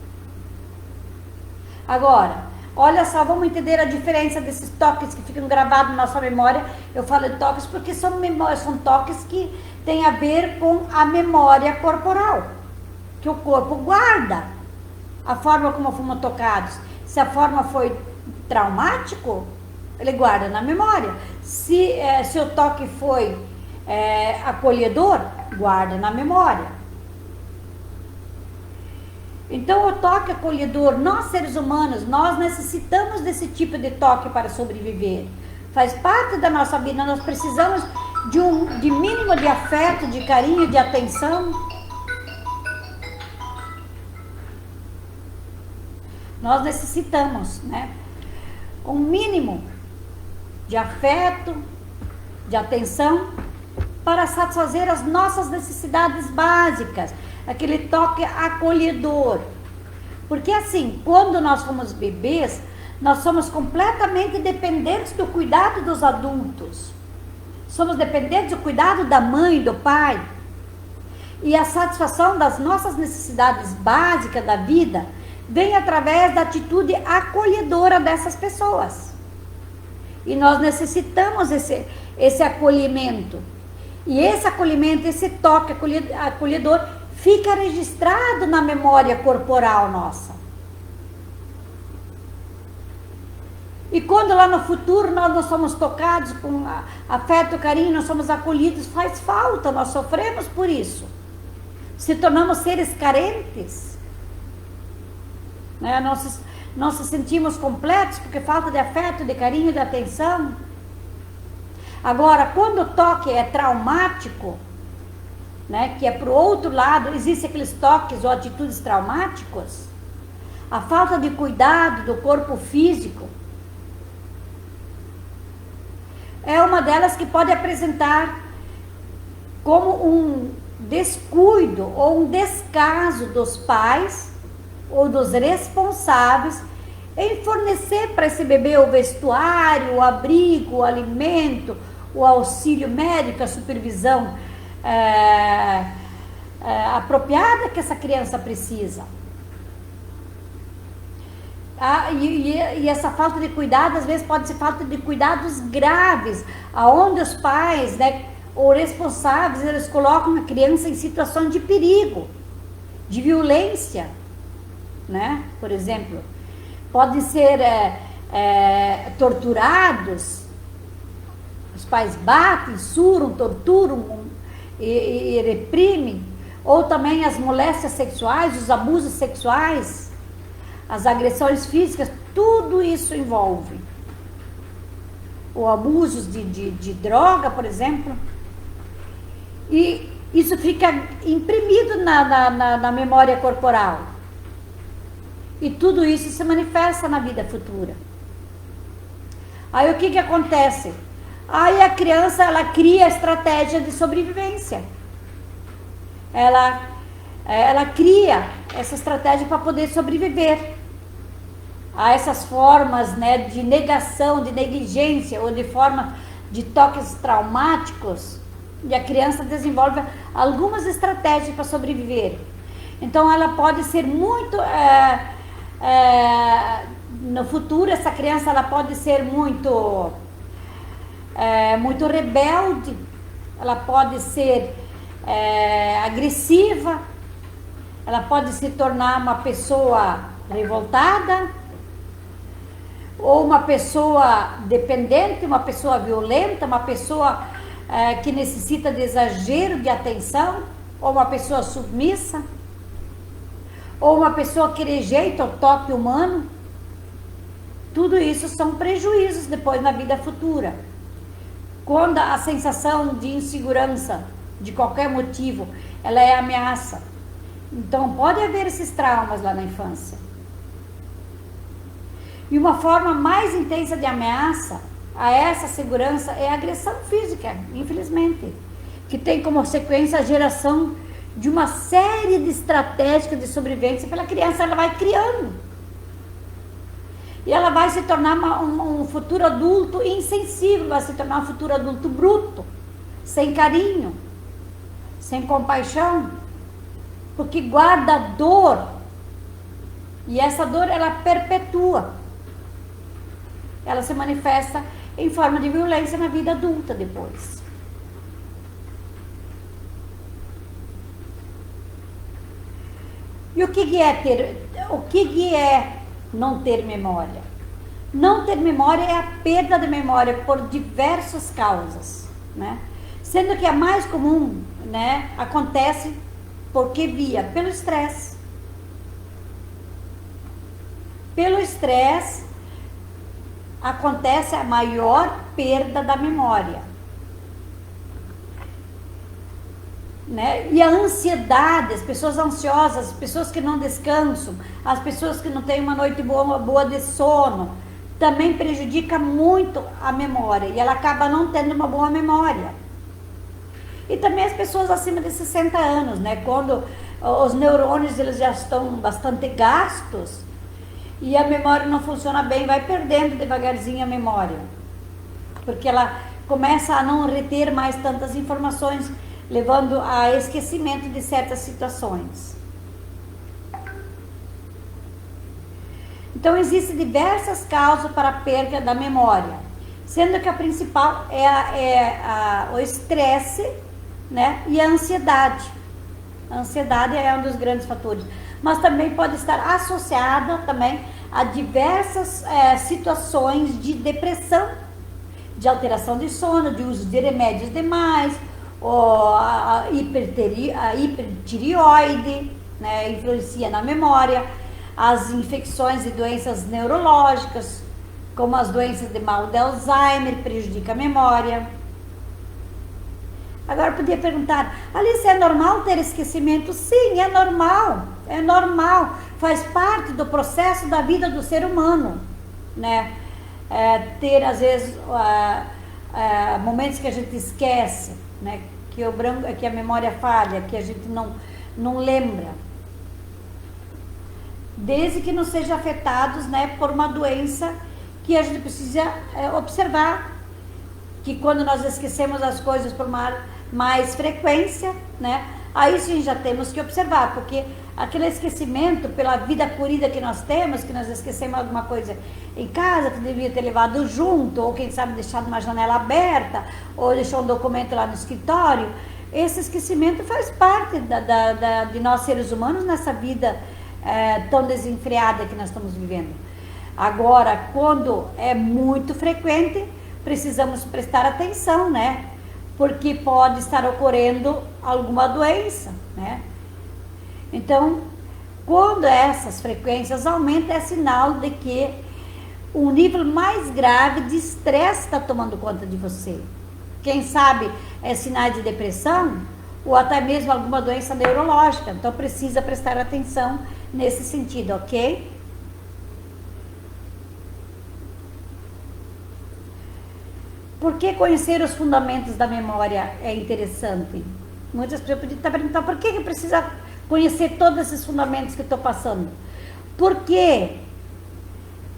Agora, olha só, vamos entender a diferença desses toques que ficam gravados na nossa memória. Eu falo de toques porque são toques que têm a ver com a memória corporal, que o corpo guarda a forma como fomos tocados. Se a forma foi traumático, ele guarda na memória. Se o toque foi acolhedor, guarda na memória. Então, o toque acolhedor, nós seres humanos, nós necessitamos desse tipo de toque para sobreviver. Faz parte da nossa vida, nós precisamos de mínimo de afeto, de carinho, de atenção. Nós necessitamos, né, um mínimo de afeto, de atenção, para satisfazer as nossas necessidades básicas. Aquele toque acolhedor. Porque assim, quando nós fomos bebês, nós somos completamente dependentes do cuidado dos adultos. Somos dependentes do cuidado da mãe, do pai. E a satisfação das nossas necessidades básicas da vida vem através da atitude acolhedora dessas pessoas. E nós necessitamos esse acolhimento. E esse acolhimento, esse toque acolhedor, fica registrado na memória corporal nossa. E quando lá no futuro nós não somos tocados com afeto, carinho, nós somos acolhidos, faz falta, nós sofremos por isso. Se tornamos seres carentes, né? Não se sentimos completos porque falta de afeto, de carinho, de atenção. Agora, quando o toque é traumático, né, que é para o outro lado, existem aqueles toques ou atitudes traumáticos, a falta de cuidado do corpo físico é uma delas que pode apresentar como um descuido ou um descaso dos pais ou dos responsáveis em fornecer para esse bebê o vestuário, o abrigo, o alimento, o auxílio médico, a supervisão apropriada que essa criança precisa. E essa falta de cuidado, às vezes, pode ser falta de cuidados graves, aonde os pais, né, ou responsáveis, eles colocam a criança em situação de perigo, de violência, né? Por exemplo, podem ser torturados, os pais batem, suram, torturam e reprimem, ou também as moléstias sexuais, os abusos sexuais, as agressões físicas, tudo isso envolve. Ou abusos de droga, por exemplo. E isso fica imprimido na memória corporal. E tudo isso se manifesta na vida futura. Aí o que acontece? Aí a criança, ela cria a estratégia de sobrevivência. Ela cria essa estratégia para poder sobreviver a essas formas, né, de negação, de negligência, ou de forma de toques traumáticos, e a criança desenvolve algumas estratégias para sobreviver. Então ela pode ser muito, no futuro, essa criança ela pode ser muito rebelde, ela pode ser agressiva, ela pode se tornar uma pessoa revoltada, ou uma pessoa dependente, uma pessoa violenta, uma pessoa que necessita de exagero de atenção, ou uma pessoa submissa, ou uma pessoa que rejeita o toque humano. Tudo isso são prejuízos depois na vida futura. Quando a sensação de insegurança, de qualquer motivo, ela é ameaça. Então pode haver esses traumas lá na infância. E uma forma mais intensa de ameaça a essa segurança é a agressão física, infelizmente, que tem como consequência a geração de uma série de estratégias de sobrevivência pela criança. Ela vai criando. E ela vai se tornar um futuro adulto insensível, vai se tornar um futuro adulto bruto, sem carinho, sem compaixão, porque guarda dor. E essa dor, ela perpetua. Ela se manifesta em forma de violência na vida adulta depois. E o que é não ter memória? Não ter memória é a perda de memória por diversas causas, né? Sendo que a mais comum, né, acontece pelo estresse. Pelo estresse acontece a maior perda da memória, né? E a ansiedade, as pessoas ansiosas, as pessoas que não descansam, as pessoas que não têm uma noite boa de sono, também prejudica muito a memória, e ela acaba não tendo uma boa memória. E também as pessoas acima de 60 anos, né? Quando os neurônios eles já estão bastante gastos, e a memória não funciona bem, vai perdendo devagarzinho a memória, porque ela começa a não reter mais tantas informações, levando a esquecimento de certas situações. Então existem diversas causas para a perda da memória, sendo que a principal é o estresse, né, e a ansiedade. A ansiedade é um dos grandes fatores, mas também pode estar associada também a diversas situações de depressão, de alteração de sono, de uso de remédios demais, ou a hipertireoide, né, influencia na memória, as infecções e doenças neurológicas, como as doenças de mal de Alzheimer, prejudica a memória. Agora, eu podia perguntar, Alice, é normal ter esquecimento? Sim, é normal, faz parte do processo da vida do ser humano, né? Ter, às vezes, momentos que a gente esquece, né? Que a memória falha, que a gente não lembra. Desde que não sejam afetados, né, por uma doença que a gente precisa observar, que quando nós esquecemos as coisas por mais frequência, né, aí sim já temos que observar, porque aquele esquecimento pela vida corrida que nós temos, que nós esquecemos alguma coisa em casa que devia ter levado junto, ou quem sabe deixado uma janela aberta, ou deixou um documento lá no escritório, esse esquecimento faz parte de nós seres humanos nessa vida tão desenfreada que nós estamos vivendo. Agora, quando é muito frequente, precisamos prestar atenção, né? Porque pode estar ocorrendo alguma doença, né? Então, quando essas frequências aumentam, é sinal de que um nível mais grave de estresse está tomando conta de você. Quem sabe é sinais de depressão ou até mesmo alguma doença neurológica. Então, precisa prestar atenção nesse sentido, ok? Por que conhecer os fundamentos da memória é interessante? Muitas pessoas podem estar perguntando, por que precisa conhecer todos esses fundamentos que estou passando? Porque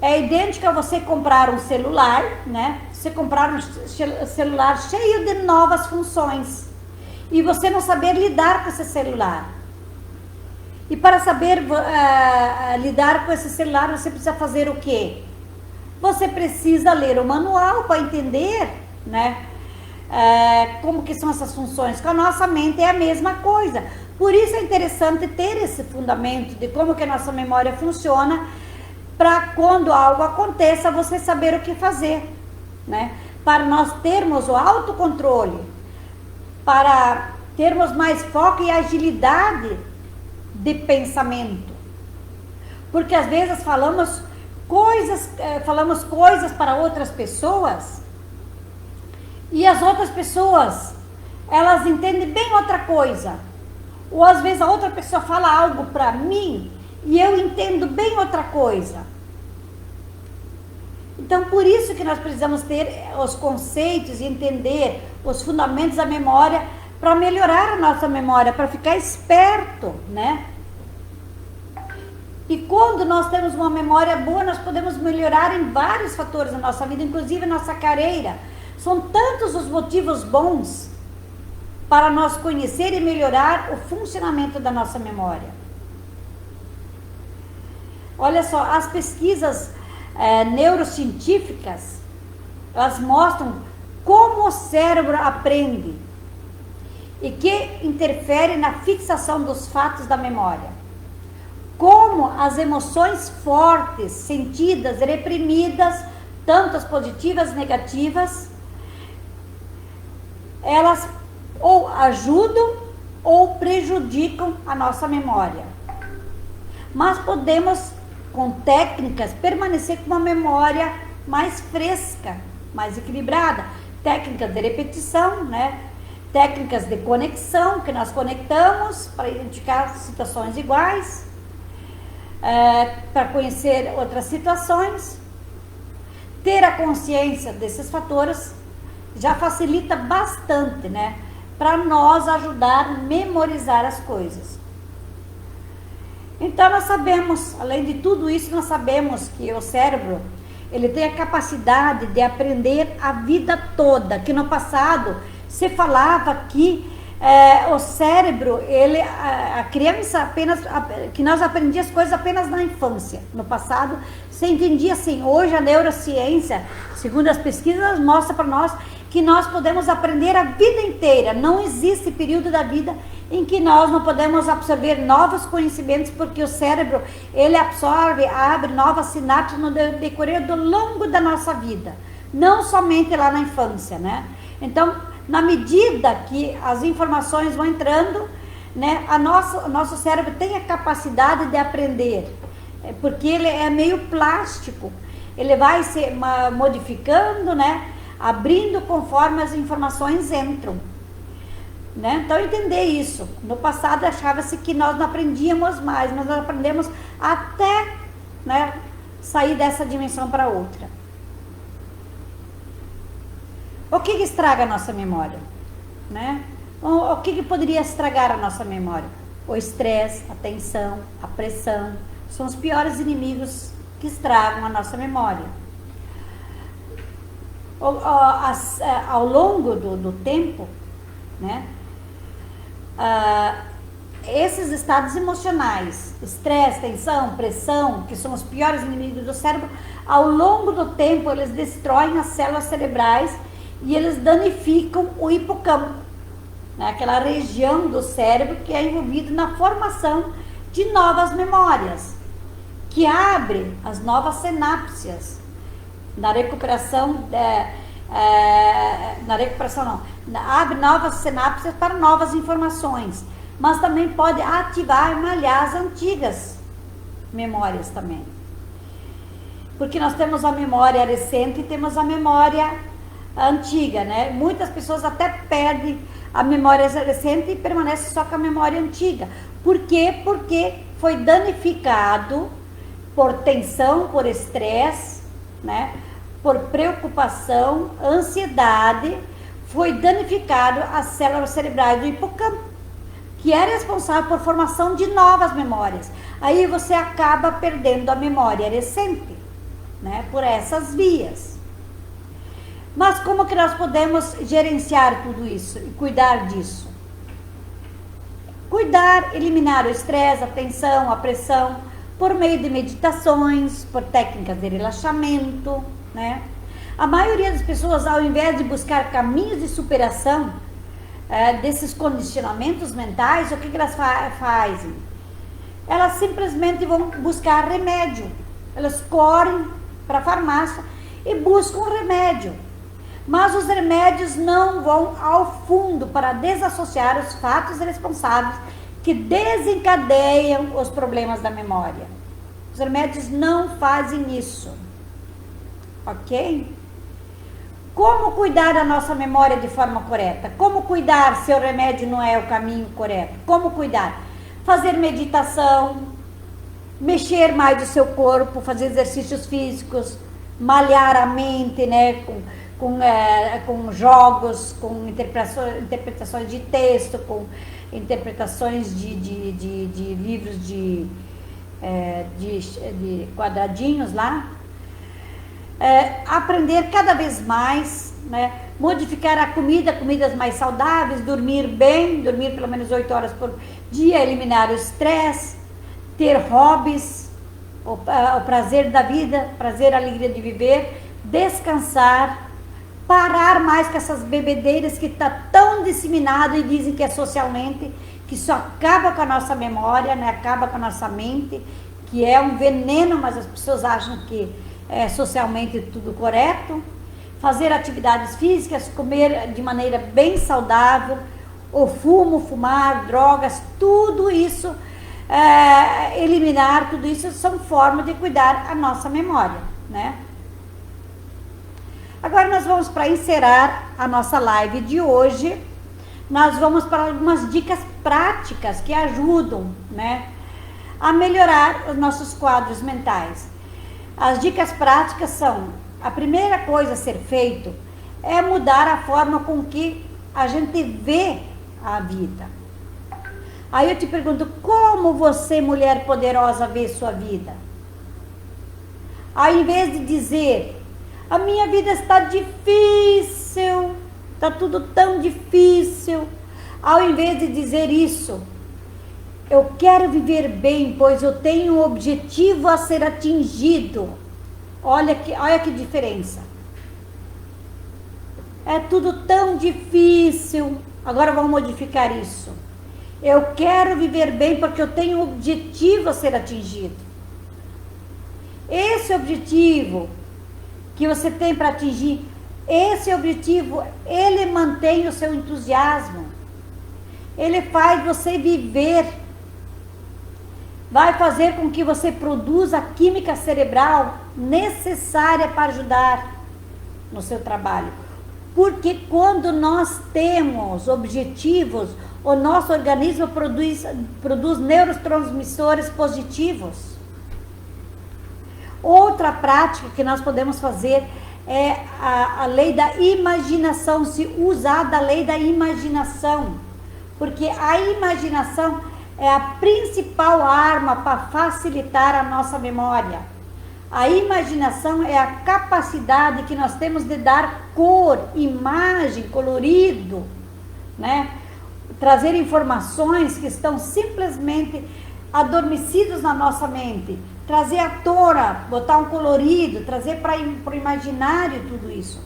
é idêntico a você comprar um celular, né? Você comprar um celular cheio de novas funções e você não saber lidar com esse celular. E para saber lidar com esse celular, você precisa fazer o quê? Você precisa ler o manual para entender, né? Como que são essas funções. Com a nossa mente é a mesma coisa. Por isso é interessante ter esse fundamento de como que a nossa memória funciona, para quando algo aconteça, você saber o que fazer, né? Para nós termos o autocontrole, para termos mais foco e agilidade de pensamento. Porque às vezes falamos coisas para outras pessoas e as outras pessoas, elas entendem bem outra coisa. Ou às vezes a outra pessoa fala algo para mim e eu entendo bem outra coisa. Então, por isso que nós precisamos ter os conceitos e entender os fundamentos da memória para melhorar a nossa memória, para ficar esperto, né? E quando nós temos uma memória boa, nós podemos melhorar em vários fatores da nossa vida, inclusive a nossa carreira. São tantos os motivos bons para nós conhecer e melhorar o funcionamento da nossa memória. Olha só, as pesquisas neurocientíficas, elas mostram como o cérebro aprende e que interfere na fixação dos fatos da memória. Como as emoções fortes, sentidas, reprimidas, tanto as positivas e negativas, elas ou ajudam ou prejudicam a nossa memória. Mas podemos, com técnicas, permanecer com uma memória mais fresca, mais equilibrada. Técnicas de repetição, né? Técnicas de conexão, que nós conectamos para identificar situações iguais, para conhecer outras situações. Ter a consciência desses fatores já facilita bastante, né? Para nós ajudar a memorizar as coisas. Então nós sabemos, além de tudo isso, nós sabemos que o cérebro, ele tem a capacidade de aprender a vida toda, que no passado se falava que o cérebro, a criança apenas, que nós aprendíamos as coisas apenas na infância. No passado, você entendia assim. Hoje a neurociência, segundo as pesquisas, mostra para nós que nós podemos aprender a vida inteira. Não existe período da vida em que nós não podemos absorver novos conhecimentos, porque o cérebro, ele absorve, abre novas sinapses no decorrer do longo da nossa vida, não somente lá na infância, né? Então, na medida que as informações vão entrando, né, o nosso cérebro tem a capacidade de aprender, porque ele é meio plástico, ele vai se modificando, né, abrindo conforme as informações entram, né? Então, entender isso. No passado achava-se que nós não aprendíamos mais, mas nós aprendemos até, né, sair dessa dimensão para outra. O que estraga a nossa memória, né? O que poderia estragar a nossa memória? O estresse, a tensão, a pressão, são os piores inimigos que estragam a nossa memória. Ao longo do tempo, né? Esses estados emocionais, estresse, tensão, pressão, que são os piores inimigos do cérebro, ao longo do tempo eles destroem as células cerebrais e eles danificam o hipocampo, né? Aquela região do cérebro que é envolvida na formação de novas memórias, que abre as novas sinapses, na recuperação na recuperação não, abre novas sinapses para novas informações, mas também pode ativar e malhar as antigas memórias também. Porque nós temos a memória recente e temos a memória antiga, né? Muitas pessoas até perdem a memória recente e permanecem só com a memória antiga. Por quê? Porque foi danificado por tensão, por estresse, né? Por preocupação, ansiedade, foi danificado as células cerebrais do hipocampo, que é responsável por formação de novas memórias. Aí você acaba perdendo a memória recente, né? Por essas vias. Mas como que nós podemos gerenciar tudo isso e cuidar disso? Cuidar, eliminar o estresse, a tensão, a pressão, por meio de meditações, por técnicas de relaxamento, né? A maioria das pessoas, ao invés de buscar caminhos de superação desses condicionamentos mentais, o que elas fazem? Elas simplesmente vão buscar remédio. Elas correm para a farmácia e buscam remédio. Mas os remédios não vão ao fundo para desassociar os fatos responsáveis que desencadeiam os problemas da memória. Os remédios não fazem isso. Ok? Como cuidar da nossa memória de forma correta? Como cuidar se o remédio não é o caminho correto? Como cuidar? Fazer meditação, mexer mais o seu corpo, fazer exercícios físicos, malhar a mente, né? Com jogos, com interpretações de texto, com interpretações de livros de quadradinhos lá. Aprender cada vez mais, né? Modificar a comida, comidas mais saudáveis, dormir bem, dormir pelo menos 8 horas por dia, eliminar o estresse, ter hobbies, o prazer da vida, prazer, a alegria de viver, descansar, parar mais com essas bebedeiras que está tão disseminado e dizem que é socialmente, que só acaba com a nossa memória, né? Acaba com a nossa mente, que é um veneno, mas as pessoas acham que é socialmente tudo correto. Fazer atividades físicas, comer de maneira bem saudável, o fumo, fumar, drogas, tudo isso, eliminar tudo isso são formas de cuidar a nossa memória, né? Agora nós vamos, para encerrar a nossa live de hoje, nós vamos para algumas dicas práticas que ajudam, né, a melhorar os nossos quadros mentais. As dicas práticas são: a primeira coisa a ser feito é mudar a forma com que a gente vê a vida. Aí eu te pergunto, como você, mulher poderosa, vê sua vida? Ao invés de dizer, a minha vida está difícil, está tudo tão difícil, ao invés de dizer isso, eu quero viver bem, pois eu tenho um objetivo a ser atingido. Olha que diferença. É tudo tão difícil. Agora vamos modificar isso. Eu quero viver bem porque eu tenho um objetivo a ser atingido. Esse objetivo que você tem para atingir, esse objetivo, ele mantém o seu entusiasmo. Ele faz você viver. Vai fazer com que você produza a química cerebral necessária para ajudar no seu trabalho. Porque quando nós temos objetivos, o nosso organismo produz neurotransmissores positivos. Outra prática que nós podemos fazer é a lei da imaginação, se usar da lei da imaginação. Porque a imaginação é a principal arma para facilitar a nossa memória. A imaginação é a capacidade que nós temos de dar cor, imagem, colorido, né? Trazer informações que estão simplesmente adormecidas na nossa mente. Trazer à tona, botar um colorido, trazer para o imaginário tudo isso.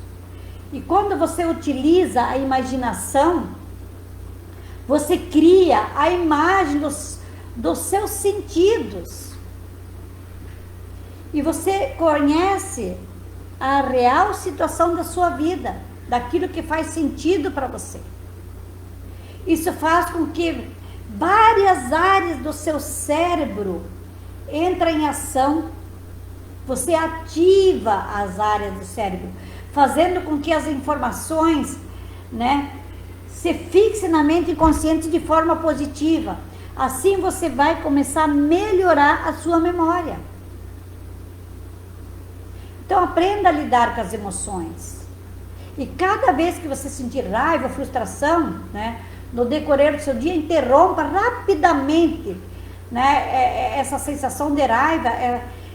E quando você utiliza a imaginação, você cria a imagem dos seus sentidos. E você conhece a real situação da sua vida, daquilo que faz sentido para você. Isso faz com que várias áreas do seu cérebro entrem em ação. Você ativa as áreas do cérebro, fazendo com que as informações, né, se fixem na mente inconsciente de forma positiva. Assim você vai começar a melhorar a sua memória. Então aprenda a lidar com as emoções. E cada vez que você sentir raiva, frustração, né, no decorrer do seu dia, interrompa rapidamente, né, essa sensação de raiva,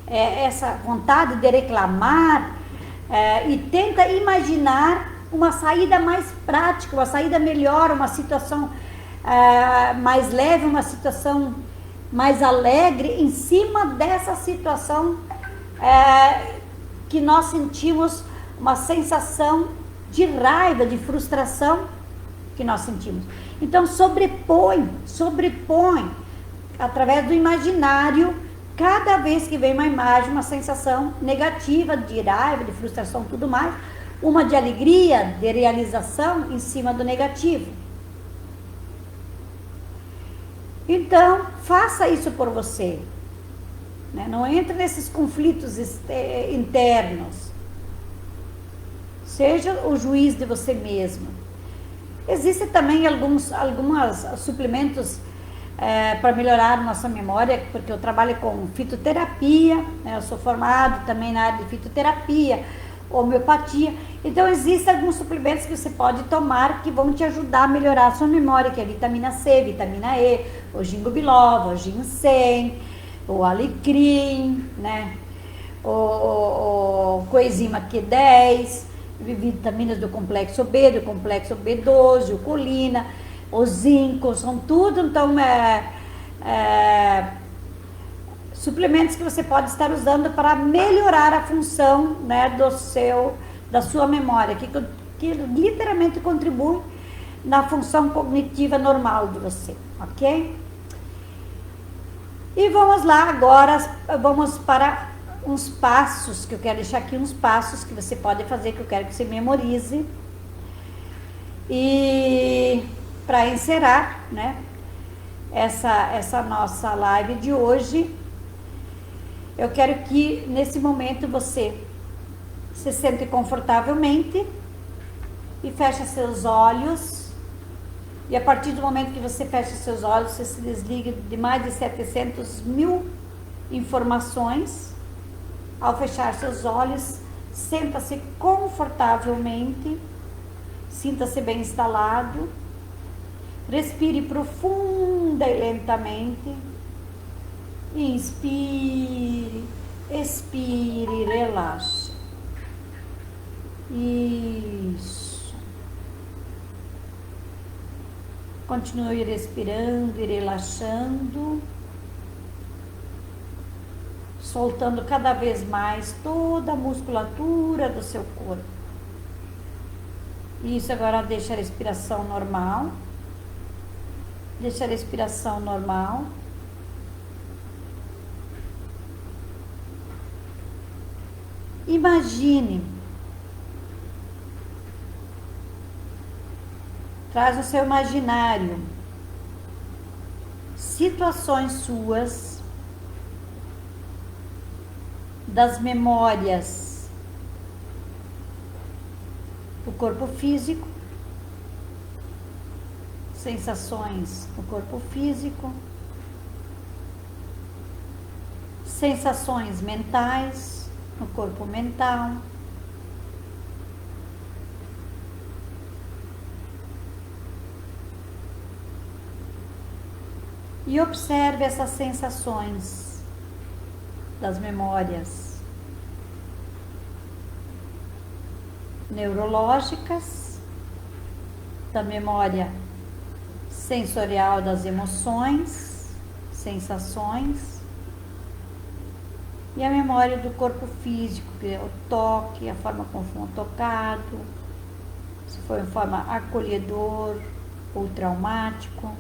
essa vontade de reclamar, e tenta imaginar uma saída mais prática, uma saída melhor, uma situação mais leve, uma situação mais alegre em cima dessa situação que nós sentimos, uma sensação de raiva, de frustração que nós sentimos. Então sobrepõe através do imaginário, cada vez que vem uma imagem, uma sensação negativa de raiva, de frustração, tudo mais, uma de alegria, de realização em cima do negativo. Então, faça isso por você. Né? Não entre nesses conflitos internos. Seja o juiz de você mesmo. Existem também alguns suplementos para melhorar nossa memória, porque eu trabalho com fitoterapia, né? Eu sou formado também na área de fitoterapia, homeopatia. Então existem alguns suplementos que você pode tomar que vão te ajudar a melhorar a sua memória, que é a vitamina C, vitamina E, o ginkgo biloba, o ginseng, o alecrim, né? o coenzima Q10, vitaminas do complexo B, do complexo B12, o colina, o zinco, são tudo, então, suplementos que você pode estar usando para melhorar a função, né, da sua memória, que literalmente contribui na função cognitiva normal de você, ok? E vamos lá agora, vamos para uns passos, que eu quero deixar aqui uns passos que você pode fazer, que eu quero que você memorize. E para encerrar, né, essa nossa live de hoje, eu quero que nesse momento você se sente confortavelmente e feche seus olhos. E a partir do momento que você fecha seus olhos, você se desliga de mais de 700 mil informações. Ao fechar seus olhos, senta-se confortavelmente, sinta-se bem instalado, respire profunda e lentamente, inspire, expire, relaxe. Isso. Continue respirando e relaxando, soltando cada vez mais toda a musculatura do seu corpo. Isso, agora deixa a respiração normal. Deixa a respiração normal. Imagine. Traz o seu imaginário situações suas, das memórias do corpo físico, sensações no corpo físico, sensações mentais no corpo mental, e observe essas sensações das memórias neurológicas, da memória sensorial das emoções, sensações, e a memória do corpo físico, que é o toque, a forma como foi tocado, se foi em forma acolhedor ou traumático.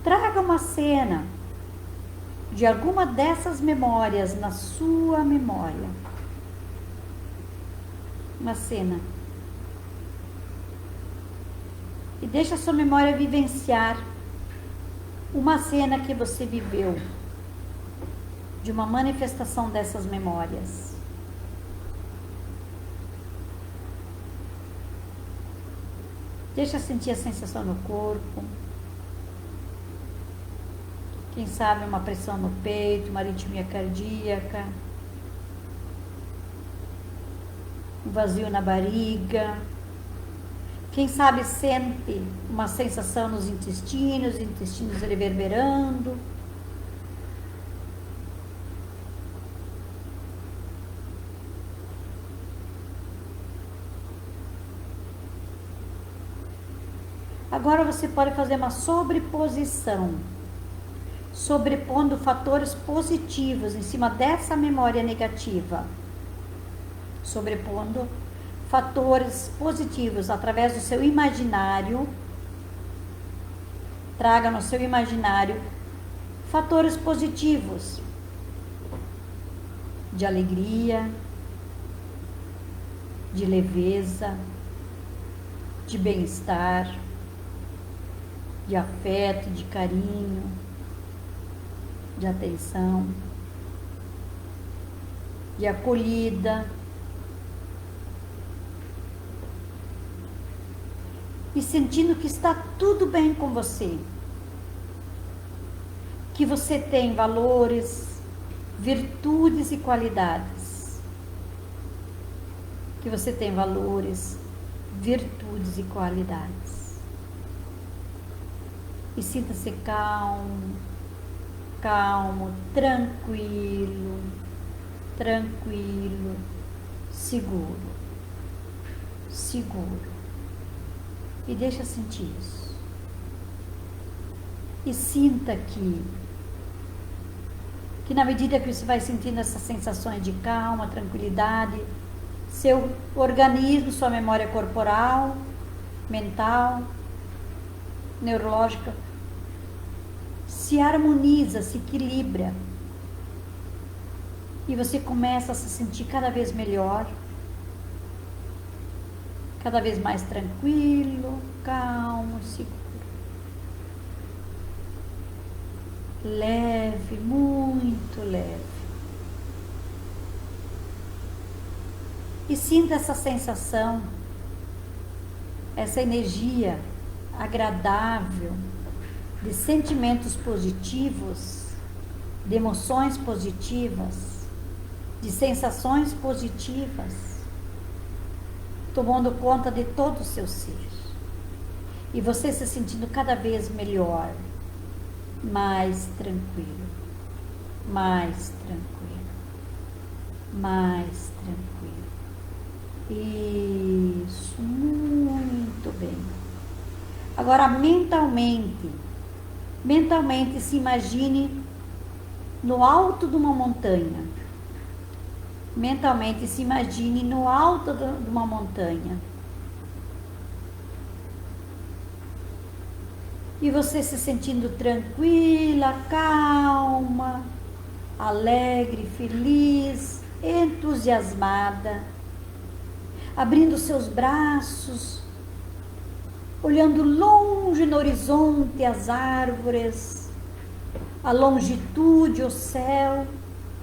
Traga uma cena de alguma dessas memórias na sua memória. uma cena. E deixa a sua memória vivenciar uma cena que você viveu, de uma manifestação dessas memórias. Deixa sentir a sensação no corpo. Quem sabe uma pressão no peito, uma arritmia cardíaca, um vazio na barriga. Quem sabe sente uma sensação nos intestinos reverberando. Agora você pode fazer uma sobreposição, sobrepondo fatores positivos em cima dessa memória negativa. Sobrepondo fatores positivos através do seu imaginário. Traga no seu imaginário fatores positivos de alegria, de leveza, de bem-estar, de afeto, de carinho, de atenção, de acolhida. E sentindo que está tudo bem com você, que você tem valores, virtudes e qualidades, que você tem valores, virtudes e qualidades. E sinta-se calmo, calmo, tranquilo, tranquilo, seguro, seguro. E deixa sentir isso. E sinta que na medida que você vai sentindo essas sensações de calma, tranquilidade, seu organismo, sua memória corporal, mental, neurológica, se harmoniza, se equilibra. E você começa a se sentir cada vez melhor, cada vez mais tranquilo, calmo, seguro. Leve, muito leve. E sinta essa sensação, essa energia agradável, de sentimentos positivos, de emoções positivas, de sensações positivas, tomando conta de todo o seu ser. E você se sentindo cada vez melhor, mais tranquilo, mais tranquilo, mais tranquilo. Isso, muito bem. Agora, mentalmente se imagine no alto de uma montanha. Mentalmente se imagine no alto de uma montanha. E você se sentindo tranquila, calma, alegre, feliz, entusiasmada, abrindo seus braços, olhando longe no horizonte as árvores, a longitude, o céu,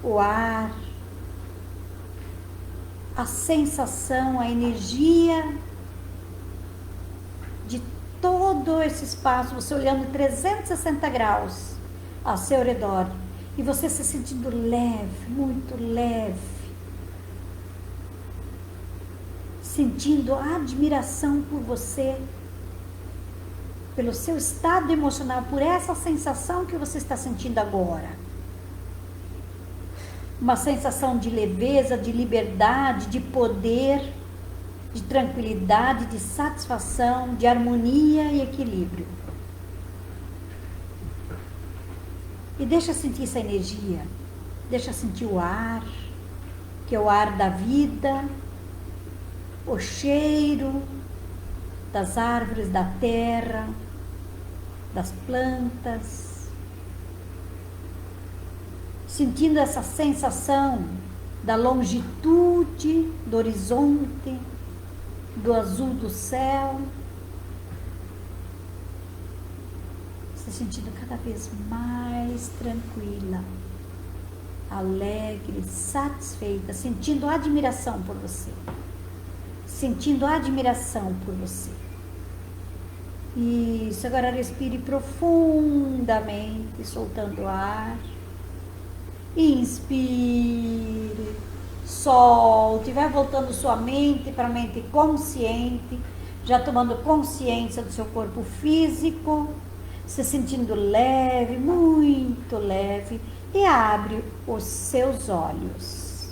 o ar, a sensação, a energia de todo esse espaço, você olhando 360 graus ao seu redor, e você se sentindo leve, muito leve, sentindo admiração por você, pelo seu estado emocional, por essa sensação que você está sentindo agora. Uma sensação de leveza, de liberdade, de poder, de tranquilidade, de satisfação, de harmonia e equilíbrio. E deixa sentir essa energia, deixa sentir o ar, que é o ar da vida, o cheiro das árvores, da terra, das plantas, sentindo essa sensação da longitude do horizonte, do azul do céu, se sentindo cada vez mais tranquila, alegre, satisfeita, sentindo admiração por você, sentindo admiração por você. Isso, agora respire profundamente, soltando o ar. Inspire, solte, vai voltando sua mente para a mente consciente, já tomando consciência do seu corpo físico, se sentindo leve, muito leve, e abre os seus olhos,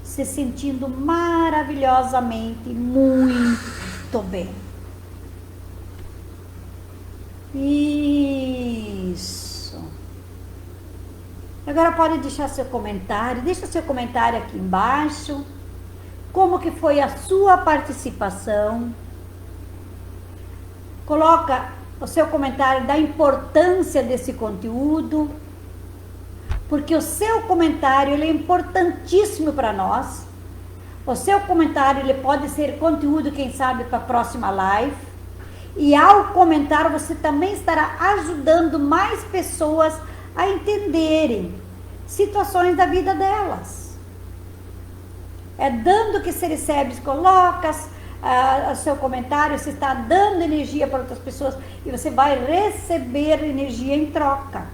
se sentindo maravilhosamente muito bem. Isso. Agora pode deixar seu comentário, deixa seu comentário aqui embaixo, como que foi a sua participação. Coloca o seu comentário da importância desse conteúdo, porque o seu comentário ele é importantíssimo para nós. O seu comentário ele pode ser conteúdo, quem sabe, para a próxima live. E ao comentar, você também estará ajudando mais pessoas a entenderem situações da vida delas. É dando que se recebe, coloca o seu comentário, você está dando energia para outras pessoas e você vai receber energia em troca.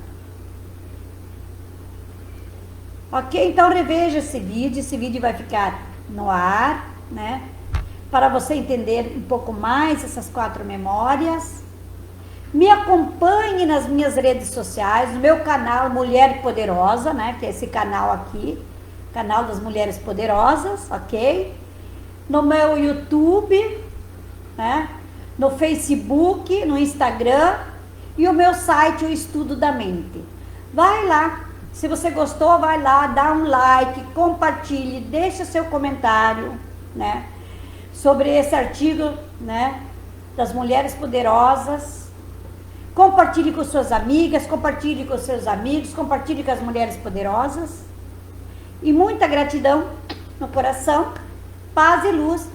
Ok? Então reveja esse vídeo vai ficar no ar, né? Para você entender um pouco mais essas 4 memórias. Me acompanhe nas minhas redes sociais, no meu canal Mulher Poderosa, né? Que é esse canal aqui, canal das Mulheres Poderosas, ok? No meu YouTube, né? No Facebook, no Instagram e o meu site, o Estudo da Mente. Vai lá, se você gostou, vai lá, dá um like, compartilhe, deixa seu comentário, né? Sobre esse artigo, né? Das Mulheres Poderosas. Compartilhe com suas amigas, compartilhe com seus amigos, compartilhe com as Mulheres Poderosas. E muita gratidão no coração, paz e luz.